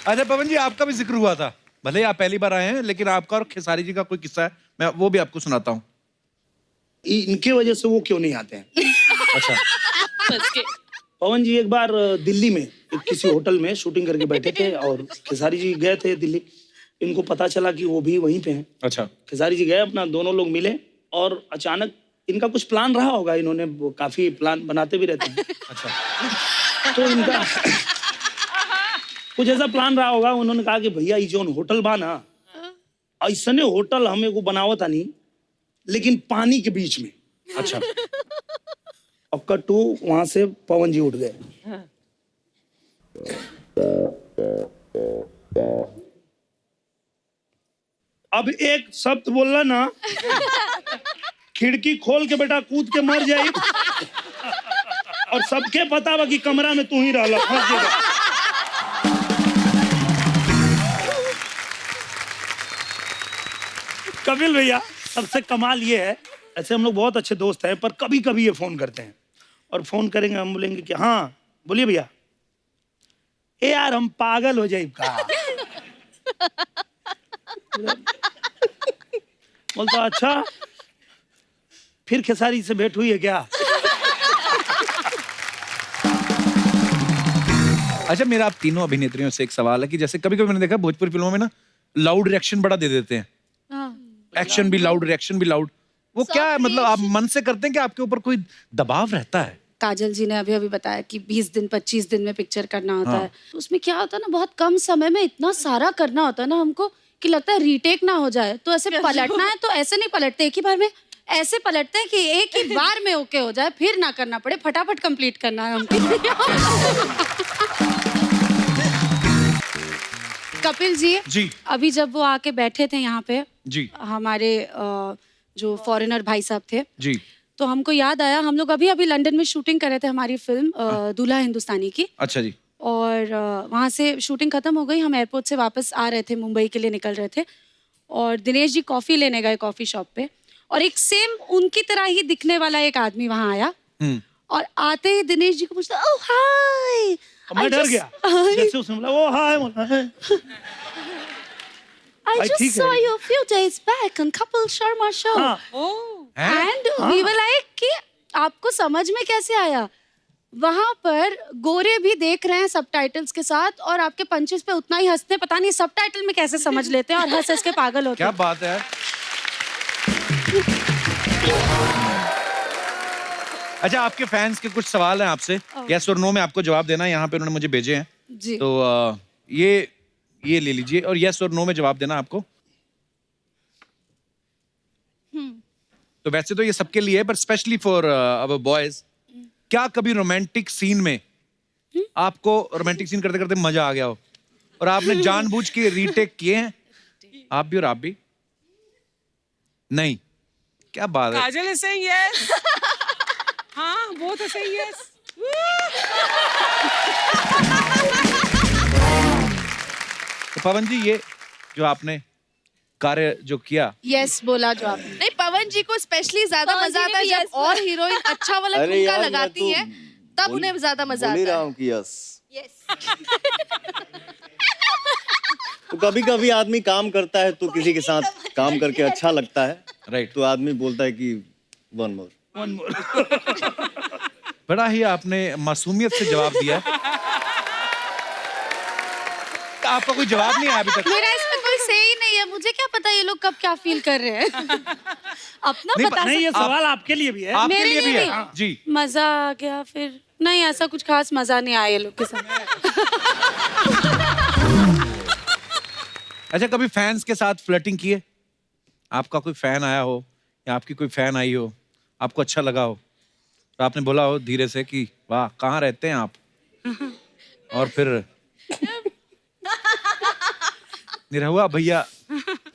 अच्छा पवन जी, आपका भी जिक्र हुआ था, भले ही आप पहली बार आए हैं, लेकिन आपका और खेसारी जी का कोई किस्सा है, मैं वो भी आपको सुनाता हूँ। इनके वजह से वो क्यों नहीं आते हैं? अच्छा। पवन जी एक बार दिल्ली में किसी होटल में शूटिंग करके बैठे थे और खेसारी जी गए थे दिल्ली। इनको पता चला कि वो भी वहीं पे हैं। अच्छा। खेसारी जी गए, अपना दोनों लोग मिले और अचानक इनका कुछ प्लान रहा होगा, इन्होंने काफी प्लान बनाते भी रहते हैं। अच्छा। तो इनका कुछ ऐसा प्लान रहा होगा, उन्होंने कहा कि भैया ये जो होटल बा ना, ऐसने होटल हमें को बनावता नहीं, लेकिन पानी के बीच में। अच्छा। अब कट्टू वहां से पवन जी उठ गए। अब एक शब्द बोलना ना, खिड़की खोल के बेटा कूद के मर जाई। और सबके पता बा कि कमरा में तू ही रहला, फंस जेबा। कपिल भैया, सबसे कमाल ये है, ऐसे हम लोग बहुत अच्छे दोस्त हैं, पर कभी कभी ये फोन करते हैं, और फोन करेंगे हम बोलेंगे कि हाँ बोलिए भैया। ए यार हम पागल हो जाए का। बोलता अच्छा, फिर खेसारी से भेंट हुई है क्या? अच्छा, मेरा आप तीनों अभिनेत्रियों से एक सवाल है कि जैसे कभी कभी मैंने देखा भोजपुरी फिल्मों में ना लाउड रिएक्शन बड़ा दे देते हैं, एक्शन भी लाउड, रिएक्शन भी लाउड। वो क्या है, मतलब आप मन से करते हैं कि आपके ऊपर कोई दबाव रहता है? काजल जी ने अभी अभी बताया कि 20 दिन 25 दिन में पिक्चर करना होता है, तो उसमें क्या होता है ना, बहुत कम समय में इतना सारा करना होता है ना हमको कि लगता है रीटेक ना हो जाए। तो ऐसे पलटना है तो ऐसे नहीं पलटते एक ही बार में, ऐसे पलटते हैं कि एक ही बार में ओके हो जाए, फिर ना करना पड़े, फटाफट कंप्लीट करना है हमको। कपिल जी, अभी जब वो आके बैठे थे यहाँ पे जी, हमारे जो फॉरेनर भाई साहब थे जी, तो हमको याद आया, हम लोग अभी अभी लंदन में शूटिंग कर रहे थे हमारी फिल्म दूल्हा हिंदुस्तानी की। अच्छा जी। और वहाँ से शूटिंग खत्म हो गई, हम एयरपोर्ट से वापस आ रहे थे, मुंबई के लिए निकल रहे थे, और दिनेश जी कॉफी लेने गए कॉफी शॉप पे, और एक सेम उनकी तरह ही दिखने वाला एक आदमी वहाँ आया, और आते ही दिनेश जी को पूछता, ओह हाय। मैं डर गया जैसे उसने बोला ओ हाय। I just saw you a few days back on Kapil Sharma show. And we were like कि आपको समझ में कैसे आया? वहाँ पर गोरे भी देख रहे हैं सबटाइटल्स के साथ, और आपके पंचेस पे उतना ही हंसते हैं, पता नहीं सबटाइटल में कैसे समझ लेते हैं, और हंस हंस के पागल होते हैं। क्या बात है। अच्छा, आपके फैंस के कुछ सवाल हैं आपसे, यस और नो में आपको जवाब देना है, यहाँ पे उन्होंने मुझे भेजे हैं जी। तो ये ले लीजिए, और यस और नो में जवाब देना आपको। तो वैसे तो ये सबके लिए है, पर स्पेशली फॉर आवर बॉयज, क्या कभी रोमांटिक सीन में आपको रोमांटिक सीन करते करते मजा आ गया हो और आपने जानबूझ के रीटेक किए हैं? आप भी और आप भी नहीं? क्या बात है। काजल is saying yes. हाँ, both are saying yes. तो पवन जी, ये जो आपने कार्य जो किया, यस बोला जो आपने। नहीं, पवन जी को स्पेशली ज्यादा मजा आता है जब और हीरोइन अच्छा वाला ठुमका लगाती है, तब उन्हें ज्यादा मजा आता है। बोल ही रहा हूँ कि यस। तो कभी कभी आदमी काम करता है तो किसी के साथ काम करके अच्छा लगता है, राइट, तो आदमी बोलता है कि वन मोर। बड़ा ही आपने मासूमियत से जवाब दिया है। आपका कोई जवाब नहीं आया अभी तक। मेरा इसमें कोई से ही नहीं है, मुझे क्या पता ये लोग कब क्या फील कर रहे हैं। अपना बता नहीं, ये सवाल आपके लिए भी है। आपके लिए भी है जी। मजा आ गया फिर? नहीं, ऐसा कुछ खास मजा नहीं आया ये लोग के साथ। अच्छा, कभी फैंस के साथ फ्लर्टिंग की है? आपका कोई फैन आया हो या आपकी कोई फैन आई हो, आपको अच्छा लगा हो, तो आपने बोला हो धीरे से कि वाह कहाँ रहते हैं आप, और फिर निरहुआ भैया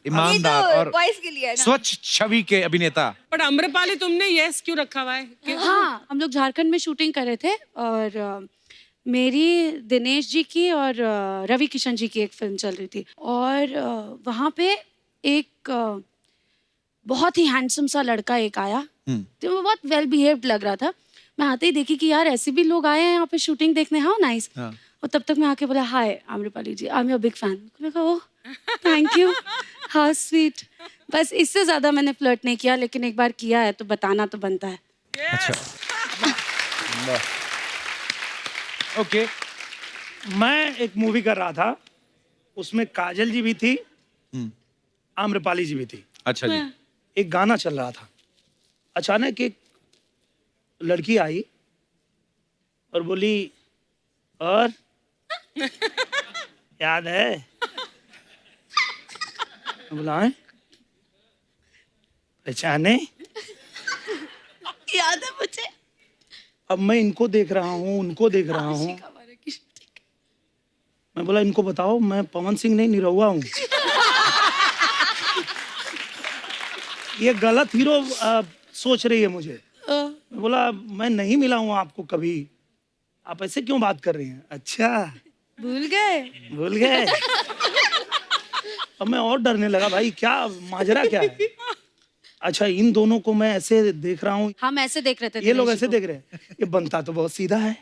ईमानदार और स्वच्छ छवि के अभिनेता। पर अम्रपाली तुमने यस क्यों रखा हुआ है? हाँ, हम लोग झारखंड में शूटिंग कर रहे थे, और मेरी दिनेश जी की और रवि किशन जी की एक फिल्म चल रही थी, और वहाँ पे एक बहुत ही हैंडसम सा लड़का एक आया, तो वो बहुत वेल बिहेव्ड लग रहा था। मैं आते ही देखी कि यार ऐसे भी लोग आए हैं यहाँ पे शूटिंग देखने, हाउ नाइस। और तब तक मैं आके बोला hi Amrapali ji, I am your big fan. मैं कहा oh thank you, how sweet. बस इससे ज्यादा मैंने फ्लर्ट नहीं किया, लेकिन एक बार किया है तो बताना तो बनता है। अच्छा, ओके। मैं एक मूवी कर रहा था, उसमें काजल जी भी थी, आम्रपाली जी भी थी। अच्छा जी। एक गाना चल रहा था, अचानक एक लड़की आई और बोली और याद है? बोला पहचाने? याद है मुझे। अब मैं इनको देख रहा हूँ, उनको देख रहा हूँ, मैं बोला इनको बताओ मैं पवन सिंह नहीं निरहुआ हूँ। ये गलत हीरो सोच रही है मुझे। मैं बोला मैं नहीं मिला हूँ आपको कभी, आप ऐसे क्यों बात कर रही हैं? अच्छा भूल गए? भूल गए। अब मैं और डरने लगा, भाई क्या माजरा क्या है? अच्छा इन दोनों को मैं ऐसे देख रहा हूँ, हम ऐसे देख रहे थे, ये लोग दिनेश जी ऐसे को। देख रहे हैं, ये बनता तो बहुत सीधा है।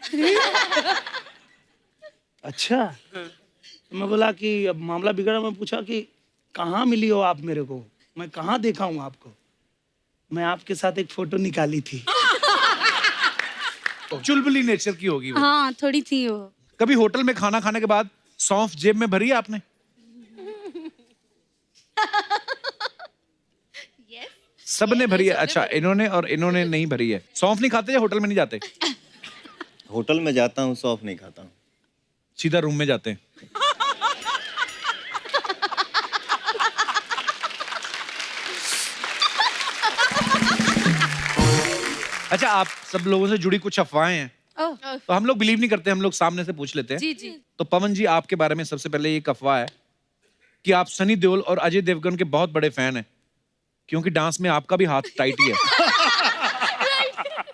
अच्छा तो मैं बोला कि अब मामला बिगड़ा। मैं पूछा कि कहाँ मिली हो आप मेरे को, मैं कहाँ देखा हूँ आपको? मैं आपके साथ एक फोटो निकाली थी। चुलबुली नेचर की होगी वो। हाँ थोड़ी थी वो। कभी होटल में खाना खाने के बाद सौंफ जेब में भरी है आपने? सबने भरी है। अच्छा इन्होंने और इन्होंने नहीं भरी है। सौंफ नहीं खाते या होटल में नहीं जाते? होटल में जाता हूँ, सौंफ नहीं खाता हूँ। सीधा रूम में जाते हैं। अच्छा आप सब लोगों से जुड़ी कुछ अफवाहें हैं तो हम लोग बिलीव नहीं करते, हम लोग सामने से पूछ लेते हैं। जी जी। तो पवन जी आपके बारे में सबसे पहले एक अफवाह है कि आप सनी देओल और अजय देवगन के बहुत बड़े फैन हैं, क्योंकि डांस में आपका भी हाथ टाइट ही है।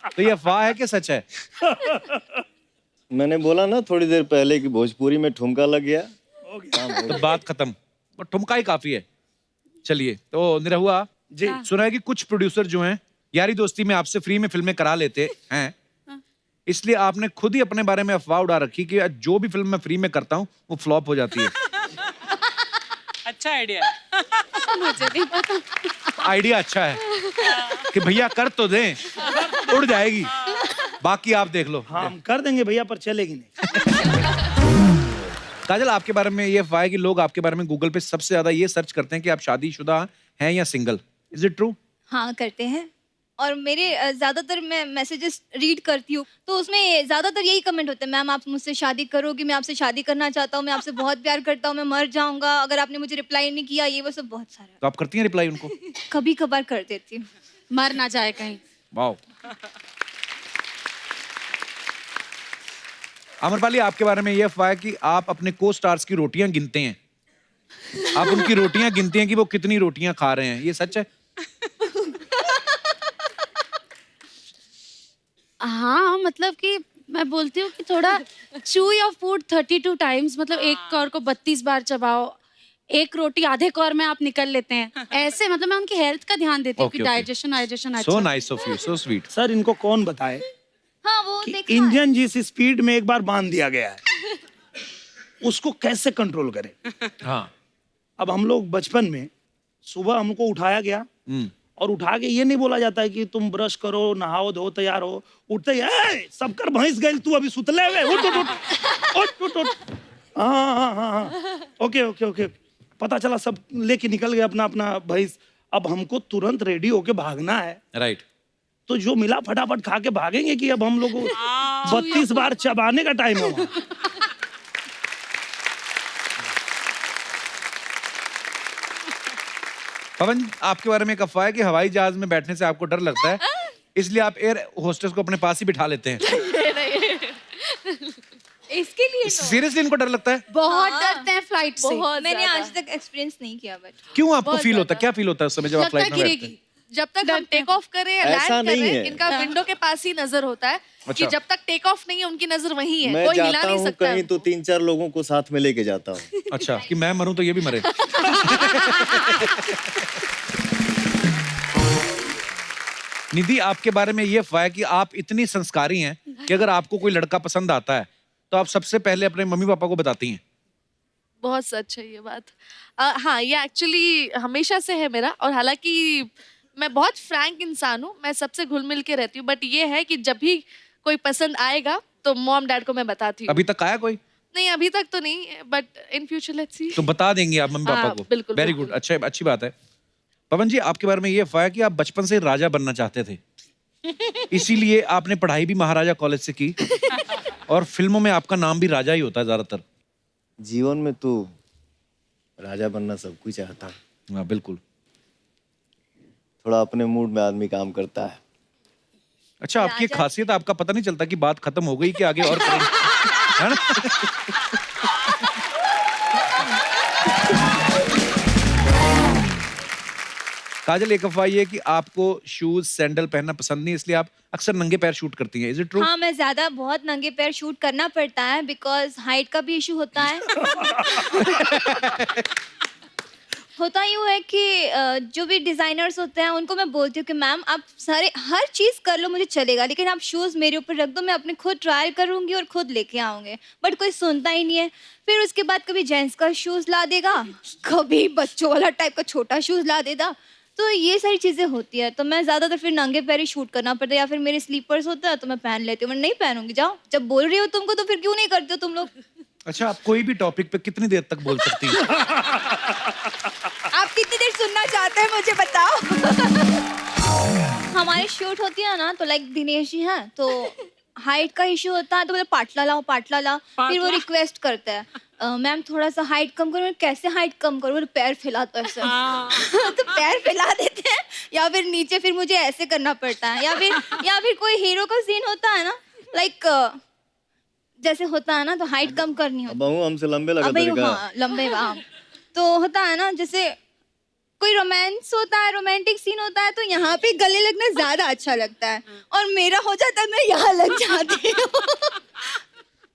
तो ये अफवाह है कि सच है? मैंने बोला ना थोड़ी देर पहले कि भोजपुरी में ठुमका लग गया। तो बात खत्म, और ठुमका ही काफी है। चलिए तो निरहुआ जी सुना है कि कुछ प्रोड्यूसर जो हैं यारी दोस्ती में आपसे फ्री में फिल्में करा लेते हैं, इसलिए आपने खुद ही अपने बारे में अफवाह उड़ा रखी कि जो भी फिल्म मैं फ्री में करता हूँ वो फ्लॉप हो जाती है। अच्छा आइडिया है। मुझे नहीं पता। आइडिया अच्छा है कि भैया कर तो दें, उड़ जाएगी, बाकी आप देख लो। हाँ हम कर देंगे भैया, पर चलेगी नहीं। काजल आपके बारे में ये अफवाह है कि लोग आपके बारे में गूगल पे सबसे ज्यादा ये सर्च करते हैं कि आप शादीशुदा हैं या सिंगल। Is it true? हाँ करते हैं, और मेरे ज़्यादातर मैं मैसेजेस रीड करती हूँ तो उसमें ज़्यादातर यही कमेंट होते हैं, मैम आप मुझसे शादी करोगी, मैं आपसे शादी करना चाहता हूँ, मैं आपसे बहुत प्यार करता हूँ, मैं मर जाऊँगा अगर आपने मुझे रिप्लाई नहीं किया, ये वो सब बहुत सारा। तो आप करती हैं रिप्लाई उनको? कभी कभार कर देती हूँ। मर ना जाए कहीं। वाओ। अमरपाली आपके बारे में ये अफवाह है कि आप अपने को स्टार्स की रोटियां गिनते हैं, आप उनकी रोटियां गिनते हैं कि वो कितनी रोटियां खा रहे हैं, ये सच है? हाँ मतलब कि मैं बोलती हूँ कि थोड़ा chew your food 32 टाइम्स, मतलब एक कौर को 32 बार चबाओ, एक रोटी आधे कौर में आप निकल लेते हैं, ऐसे मतलब मैं उनकी हेल्थ का ध्यान देती हूँ कि डाइजेशन अच्छा। So nice of you, so sweet. Sir इनको कौन बताए हाँ वो कि देखा इंजन जिस स्पीड में एक बार बांध दिया गया है उसको कैसे कंट्रोल करें। हाँ अब हम लोग बचपन में सुबह हमको उठाया गया और उठा के ये नहीं बोला जाता है कि तुम ब्रश करो, नहाओ धो, तैयार हो, उठते ही सब कर भैंस गई, तू अभी सुतले हुए, उठ उठ उठ उठ उठ उठ। हाँ ओके ओके ओके, पता चला सब लेके निकल गए अपना अपना भैंस। अब हमको तुरंत रेडी होके भागना है, राइट। तो जो मिला फटाफट खा के भागेंगे कि अब हम लोग 32 बार चबाने का टाइम है। पवन आपके बारे में एक अफवाह है कि हवाई जहाज में बैठने से आपको डर लगता है, इसलिए आप एयर होस्टेस को अपने पास ही बिठा लेते हैं। इसके लिए सीरियसली इनको डर लगता है? बहुत डरते हैं फ्लाइट से। मैंने आज तक एक्सपीरियंस नहीं किया, बट क्यों आपको फील होता है, क्या फील होता है उस समय जब आप फ्लाइट में बैठते हैं? जब तक हम टेक ऑफ करें या ऐसा लैंड नहीं करें, है। इनका विंडो के पास ही नजर होता है कि अच्छा। जब तक टेक ऑफ नहीं है उनकी नजर वहीं है, मैं कोई हिला जाता नहीं हूँ सकता कहीं तो 3-4 लोगों को साथ में लेके जाता हूँ। अच्छा कि मैं मरूं तो ये भी मरे। निधि आपके बारे में ये अफवाह है कि आप इतनी संस्कारी हैं कि अगर आपको कोई लड़का पसंद आता है तो आप सबसे पहले अपने मम्मी पापा को बताती हैं। बहुत सच है ये बात। हाँ ये एक्चुअली हमेशा से है मेरा, और हालांकि मैं बहुत फ्रैंक इंसान हूँ, मैं सबसे घुल मिल के रहती हूँ, बट ये है कि जब भी कोई पसंद आएगा तो मॉम डैड को मैं बताती हूँ। अभी तक आया कोई? नहीं अभी तक तो नहीं, but in future let's see. तो बता देंगे आप मम्मी पापा हाँ, को? बिल्कुल, वेरी बिल्कुल। गुड, अच्छा अच्छी बात है। पवन जी आपके बारे में ये अफवाह है कि आप बचपन से राजा बनना चाहते थे, इसीलिए आपने पढ़ाई भी महाराजा कॉलेज से की और फिल्मों में आपका नाम भी राजा ही होता है ज्यादातर। जीवन में तो राजा बनना सब कुछ चाहता है। हाँ बिल्कुल। थोड़ा अपने मूड में आदमी काम करता है। अच्छा आपकी एक खासियत, आपका पता नहीं चलता कि बात खत्म हो गई कि आगे और करेंगे, है ना? काजल, एक अफवाह ये है कि आपको शूज सैंडल पहनना पसंद नहीं, इसलिए आप अक्सर नंगे पैर शूट करती हैं। Is it true? हाँ, मैं ज्यादा बहुत नंगे पैर शूट करना पड़ता है बिकॉज हाइट का भी इशू होता है। होता यूँ है कि जो भी डिजाइनर्स होते हैं उनको मैं बोलती हूँ कि मैम आप सारे हर चीज़ कर लो, मुझे चलेगा, लेकिन आप शूज़ मेरे ऊपर रख दो, मैं अपने खुद ट्रायल करूँगी और खुद लेके आऊँगी। बट कोई सुनता ही नहीं है। फिर उसके बाद कभी जेंट्स का शूज़ ला देगा, कभी बच्चों वाला टाइप का छोटा शूज़ ला देगा, तो ये सारी चीज़ें होती है। तो मैं ज़्यादातर फिर नंगे पैर ही शूट करना पड़ता है, या फिर मेरे स्लीपर्स होता है तो मैं पहन लेती हूँ। मैं नहीं पहनूंगी, जाओ, जब बोल रही हो तुमको तो फिर क्यों नहीं करते हो तुम लोग? अच्छा, आप कोई भी टॉपिक पे कितनी देर तक बोल सकती हैं? आप कितनी देर सुनना चाहते हैं मुझे बताओ। हमारी शूट होती है ना, तो लाइक दिनेश जी हैं, तो हाइट का इशू होता है, तो बोले पाटला लाओ, पाटला लाओ। फिर वो रिक्वेस्ट करते हैं मैम थोड़ा सा हाइट कम करो। मैं कैसे हाइट कम करूँ? बोले पैर फैलाता है ऐसे। तो पैर फैला देते हैं, या फिर नीचे फिर मुझे ऐसे करना पड़ता है, या फिर कोई हीरो का सीन होता है ना, लाइक जैसे होता है ना, तो हाइट कम करनी होती है। बहू हमसे लंबे लगा अबे तरीका। हाँ, लंबे हाँ। तो होता है ना, जैसे कोई रोमांस होता है, रोमांटिक सीन होता है, तो यहाँ पे गले लगना ज्यादा अच्छा लगता है, और मेरा हो जाता है मैं यहाँ लग जाती हूँ।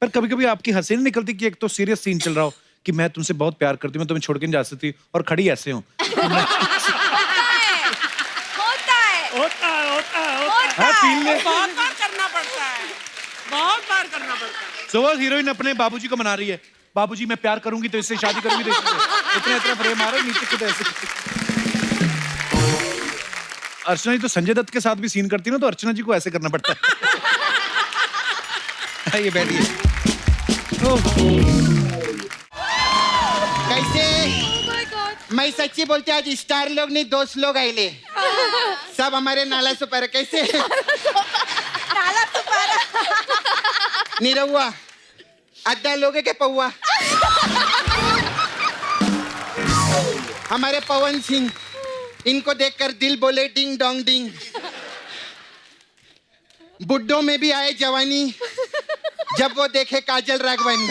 पर कभी कभी आपकी हंसी नहीं निकलती कि एक तो सीरियस सीन चल रहा हो कि मैं तुमसे बहुत प्यार करती हूँ, मैं तुम्हें छोड़ के नहीं जा सकती, और खड़ी ऐसे हूँ। बहुत बार करना पड़ता है, बहुत बार करना पड़ता है। सो वो हीरोइन अपने बाबूजी को मना रही है, बाबूजी मैं प्यार करूंगी तो इससे शादी करूंगी तो इससे। इतने फ्रेम आ रहे हैं नीचे खुद ऐसे। अर्चना जी तो संजय दत्त के साथ भी सीन करती है ना, तो अर्चना जी को ऐसे करना पड़ता है। ये बैठिए। कैसे? मैं सच्ची बोलती, आज स्टार लोग नहीं, दोस्त लोग आए, सब हमारे नाला सुपारा। कैसे? नाला सुपारा। निरहुआ अद्दा लोगे के पौआ। हमारे पवन सिंह, इनको देखकर दिल बोले डिंग डोंग डिंग। बुड्ढों में भी आए जवानी जब वो देखे काजल राघवानी।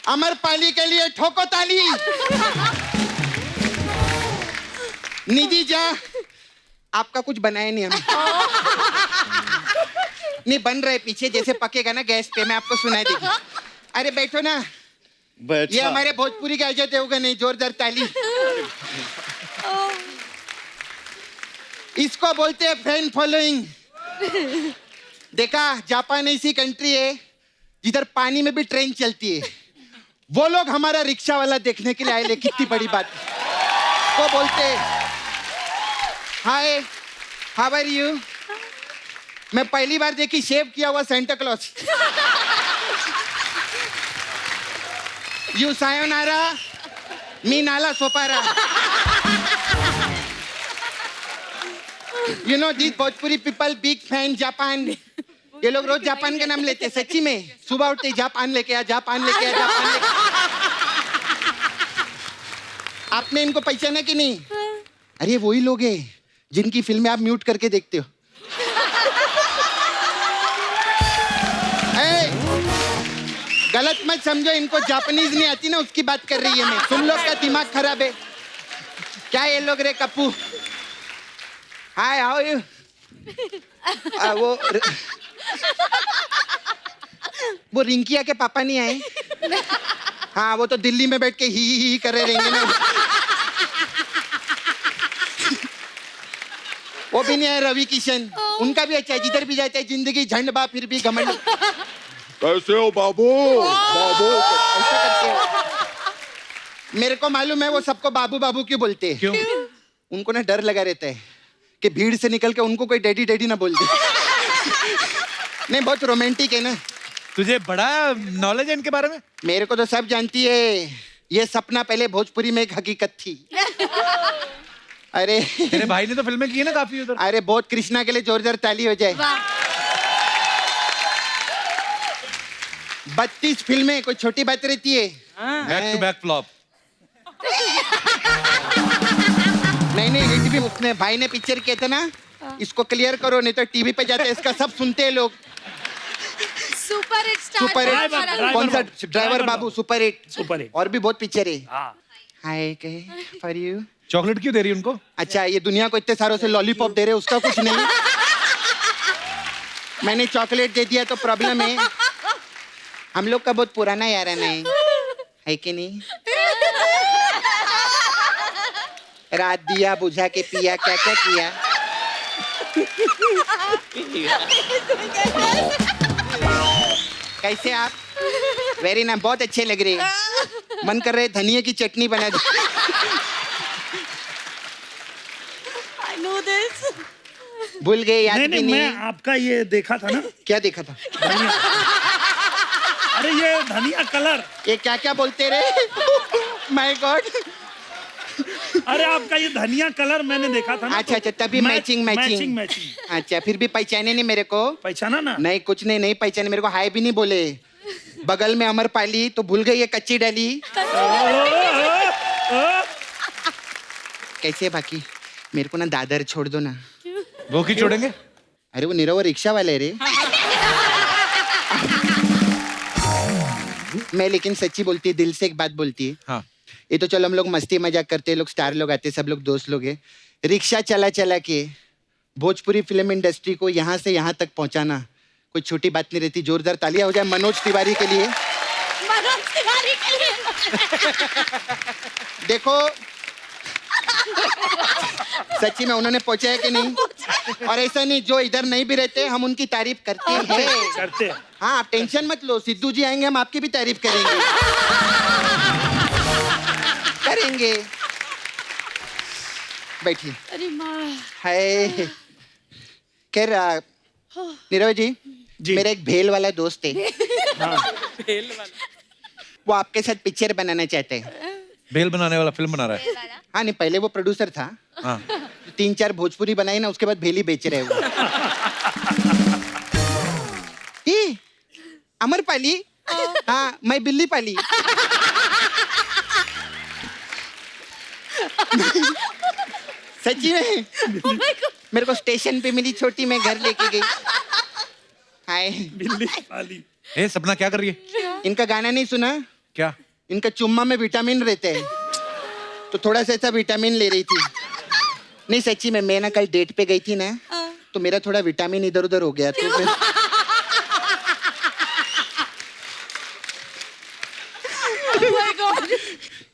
अमरपाली के लिए ठोको ताली। निधि जा, आपका कुछ बनाया नहीं हमने। नहीं बन रहे पीछे, जैसे पकेगा ना गैस पे मैं आपको सुनाई देगी। अरे बैठो ना। ये हमारे भोजपुरी के अजय देवगन नहीं, जोरदार ताली। इसको बोलते हैं फैन फॉलोइंग। देखा, जापान ऐसी कंट्री है जिधर पानी में भी ट्रेन चलती है। वो लोग हमारा रिक्शा वाला देखने के लिए आए, कितनी बड़ी बात। वो बोलते हाय हाउ आर यू। मैं पहली बार देखी शेव किया हुआ Santa Claus. You sayonara, me Nala Sopara. You know this Bhojpuri people big fan Japan. ये लोग रोज जापान का नाम लेते हैं, सच्ची में। सुबह उठते जापान लेके आ, जापान लेके आ, जापान लेके। आपने इनको पहचाना कि नहीं? अरे वही लोग हैं जिनकी फिल्में आप म्यूट करके देखते हो। गलत मत समझो, इनको जापानीज नहीं आती ना, उसकी बात कर रही है मैं। तुम लोग का दिमाग खराब है क्या? ये लोग रे कप्पू। Hi how you. वो रिंकिया के पापा नहीं आए? हाँ, वो तो दिल्ली में बैठ के ही कर रहे रहेंगे ना। वो भी नहीं आए रवि किशन, उनका भी अच्छा है। जिधर भी जाते हैं जिंदगी झंड बा फिर भी घमंड। कैसे हो बाबू? बाबू ऐसा करते हो। मेरे को मालूम है वो सबको बाबू बाबू क्यों बोलते हैं। क्यों? उनको ना डर लगा रहता है कि भीड़ से निकल के उनको कोई डैडी डैडी ना बोल दे। नहीं, बहुत रोमांटिक है ना। तुझे बड़ा नॉलेज है इनके बारे में। मेरे को तो सब जानती है। ये सपना पहले भोजपुरी में एक हकीकत थी। अरे तेरे भाई ने तो फिल्में की है ना काफी उधर। अरे बहुत, कृष्णा के लिए जोरदार ताली हो जाए। 32 फिल्में, कोई छोटी बात रहती है? Back to back flop. नहीं, हिट भी उसने भाई ने पिक्चर किया था ना। इसको क्लियर करो, नहीं तो टीवी पे जाते इसका सब सुनते हैं लोग। Super hit star. Super hit. कौन सा? ड्राइवर बाबू, सुपर हिट। Super hit. और भी बहुत पिक्चर है। हाय कहे फॉर यू। चॉकलेट क्यों दे रही है उनको? अच्छा, ये दुनिया को इतने सारों से लॉलीपॉप दे रहे हैं, उसका कुछ नहीं। मैंने चॉकलेट दे दिया तो प्रॉब्लम है। हम लोग का बहुत पुराना याराना है कि नहीं? रात दिया बुझा के पिया, क्या क्या किया। कैसे आप? वेरी नाइस, बहुत अच्छे लग रहे हैं। मन कर रहे धनिया की चटनी बना दो। I know this. भूल गए, याद नहीं भी नहीं, नहीं। मैं आपका ये देखा था ना। क्या देखा था? धनिया। अरे ये धनिया कलर। ये क्या क्या बोलते रहे? My God. अरे आपका ये धनिया कलर मैंने देखा था ना। अच्छा अच्छा, तभी मैचिंग मैचिंग। अच्छा, फिर भी पहचाने नहीं मेरे को? पहचाना ना? नहीं, कुछ नहीं पहचाने मेरे को। हाय भी नहीं बोले। बगल में अमरपाली तो भूल गई, ये कच्ची डाली। कैसे बाकी? मेरे को ना दादर छोड़ दो ना। वो क्यों छोड़ेंगे? अरे वो नीरव रिक्शा वाले है रे। मैं लेकिन सच्ची बोलती है, दिल से एक बात बोलती है। हाँ। ये तो चलो हम लोग मस्ती मजाक करते हैं, लोग स्टार लोग आते हैं, सब लोग दोस्त लोग हैं। रिक्शा चला चला के भोजपुरी फिल्म इंडस्ट्री को यहाँ से यहाँ तक पहुँचाना कोई छोटी बात नहीं रहती। जोरदार तालियां हो जाए मनोज तिवारी के लिए। मनोज तिवारी के लिए। देखो सच्ची में उन्होंने पहुंचा है कि नहीं? और ऐसा नहीं, जो इधर नहीं भी रहते हम उनकी तारीफ करते हैं। करते हैं। हाँ, आप टेंशन मत लो, सिद्धू जी आएंगे हम आपकी भी तारीफ करेंगे। करेंगे। बैठिए। अरे माँ। हाय। खैर नीरव जी, मेरा एक भेल वाला दोस्त है। भेल वाला। वो आपके साथ पिक्चर बनाना चाहते हैं। भेल बनाने वाला फिल्म बना रहा है? हाँ, नहीं पहले वो प्रोड्यूसर था। हाँ। 3-4 भोजपुरी बनाई ना, उसके बाद भेली बेच रहे वो। ये अमरपाली? हाँ, मैं बिल्ली पाली। सच्ची में मेरे को स्टेशन पे मिली छोटी, मैं घर लेके गई। हाय। बिल्ली पाली। ए सपना क्या कर रही है? इनका गाना नहीं सुना? क्या? इनका चुम्मा में विटामिन रहते हैं, तो थोड़ा सा ऐसा विटामिन ले रही थी। नहीं सच्ची में, मैं ना कल डेट पे गई थी ना, तो मेरा थोड़ा विटामिन इधर उधर हो गया। तो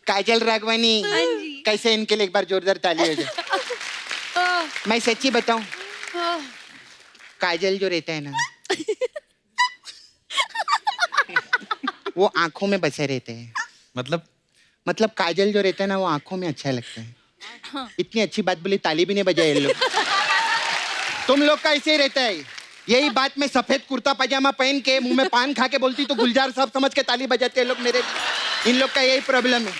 काजल राघवानी, कैसे? इनके लिए एक बार जोरदार ताली हो जाए। मैं सच्ची बताऊं, काजल जो रहता है ना, वो आंखों में बसे रहते हैं। मतलब काजल जो रहता है ना, वो आंखों में अच्छा लगता है। इतनी अच्छी बात बोली, ताली भी नहीं बजाए ये लोग। तुम लोग का ऐसे ही रहता है। यही बात मैं सफेद कुर्ता पजामा पहन के मुंह में पान खा के बोलती तो गुलजार साहब समझ के ताली बजाते हैं लोग मेरे। इन लोग का यही प्रॉब्लम है।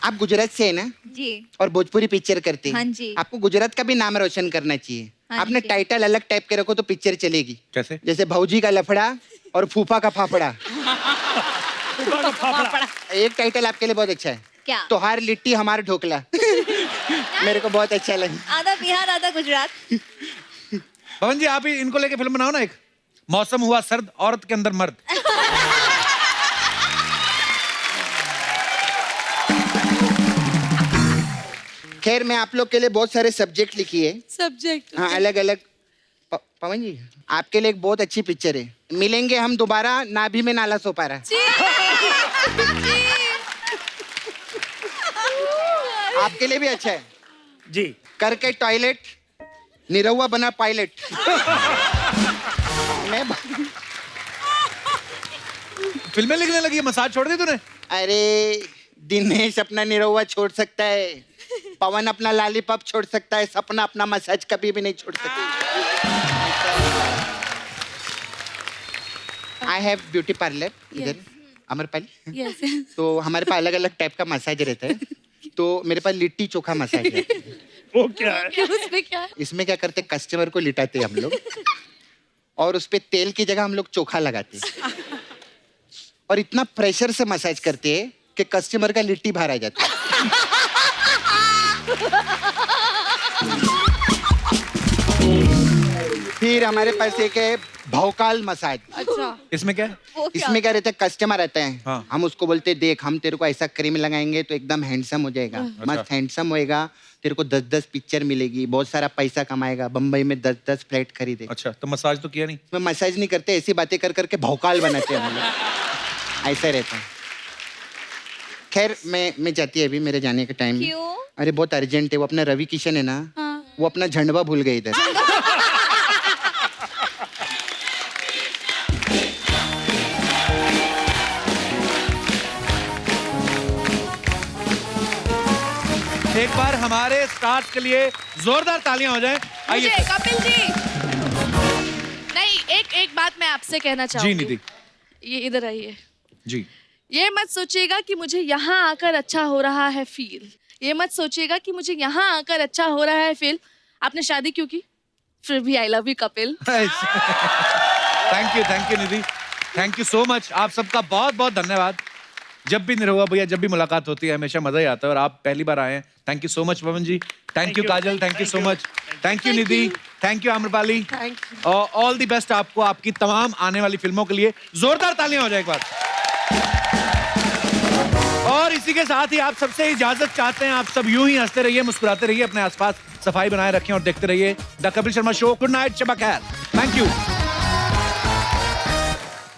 आप गुजरात से है ना? जी। और भोजपुरी पिक्चर करते हैं। हाँ जी। आपको गुजरात का भी नाम रोशन करना चाहिए। हाँ आपने जी। टाइटल अलग टाइप के रखो तो पिक्चर चलेगी। कैसे? जैसे भौजी का लफड़ा और फूफा का फाफड़ा। एक टाइटल आपके लिए बहुत अच्छा है। क्या? तोहार लिट्टी हमार ढोकला। मेरे को बहुत अच्छा लगा। आधा बिहार आधा गुजरात। पवन जी, आप ही इनको लेके फिल्म बनाओ ना एक। मौसम हुआ सर्द, औरत के अंदर मर्द। खैर, मैं आप लोग के लिए बहुत सारे सब्जेक्ट लिखी है। सब्जेक्ट? हाँ, अलग अलग। पवन जी, आपके लिए एक बहुत अच्छी पिक्चर है। मिलेंगे हम दोबारा, नाभि में नाला सो पा रहा। आपके लिए भी अच्छा है जी। करके टॉयलेट, निरहुआ बना पायलट। मैं फिल्में लिखने लगी है, मसाज छोड़ दी तूने? अरे दिनेश अपना निरहुआ छोड़ सकता है, पवन अपना लॉलीपॉप छोड़ सकता है, सपना अपना मसाज कभी भी नहीं छोड़ सकती। आई हैव ब्यूटी पार्लर इधर अमरपाली। Yes. तो हमारे पास अलग अलग टाइप का मसाज रहता है। तो मेरे पास लिट्टी चोखा मसाज है। वो क्या है? उसमें क्या है? इसमें क्या करते, कस्टमर को लिटाते हम लोग और उस पे तेल की जगह हम लोग चोखा लगाते और इतना प्रेशर से मसाज करते हैं कि कस्टमर का लिट्टी बाहर आ जाता है। फिर हमारे पास एक है भौकाल मसाज। अच्छा इसमें क्या है? इसमें क्या रहता है, कस्टमर आता है, हाँ। हम उसको बोलते हैं, देख हम तेरे को ऐसा क्रीम लगाएंगे तो एकदम हैंडसम हो जाएगा, मस्त हैंडसम होएगा, तेरे को 10-10 पिक्चर मिलेगी, बहुत सारा पैसा कमाएगा, बम्बई में 10-10 फ्लैट खरीदे। अच्छा, तो मसाज तो किया नहीं? मैं मसाज नहीं करते, ऐसी बातें कर करके भौकाल बनाते हैं हम लोग, ऐसा रहता है। खैर मैं जाती है अभी, मेरे जाने का टाइम है। क्यों? अरे बहुत अर्जेंट है, वो अपना रवि किशन है ना, वो अपना झंडवा भूल गए इधर। एक बार हमारे स्टार्स के लिए जोरदार तालियां हो जाएं। मुझे आइए कपिल जी, नहीं एक बात मैं आपसे कहना जी चाहूंगी। निधि ये इधर आइए। जी। ये मत सोचिएगा कि मुझे यहाँ आकर अच्छा हो रहा है फील, ये मत सोचिएगा कि मुझे यहाँ आकर अच्छा हो रहा है फील। आपने शादी क्यों की? फिर भी I love you Kapil. Thank you Nidhi, thank you so much. आप सबका बहुत बहुत धन्यवाद। जब भी निरहुआ भैया, जब भी मुलाकात होती है हमेशा मजा ही आता है, और आप पहली बार आए हैं। Thank you so much Pawan ji, thank you Kajal, thank you so much, thank you Nidhi, thank you Amrapali, और ऑल द बेस्ट आपको आपकी तमाम आने वाली फिल्मों के लिए। जोरदार तालियां हो जाए एक बार। और इसी के साथ ही आप सबसे इजाजत चाहते हैं। आप सब यूं ही हंसते रहिए, मुस्कुराते रहिए, अपने आसपास सफाई बनाए रखें और देखते रहिए the Kapil Sharma show. Good night, शबा खैर, थैंक यू।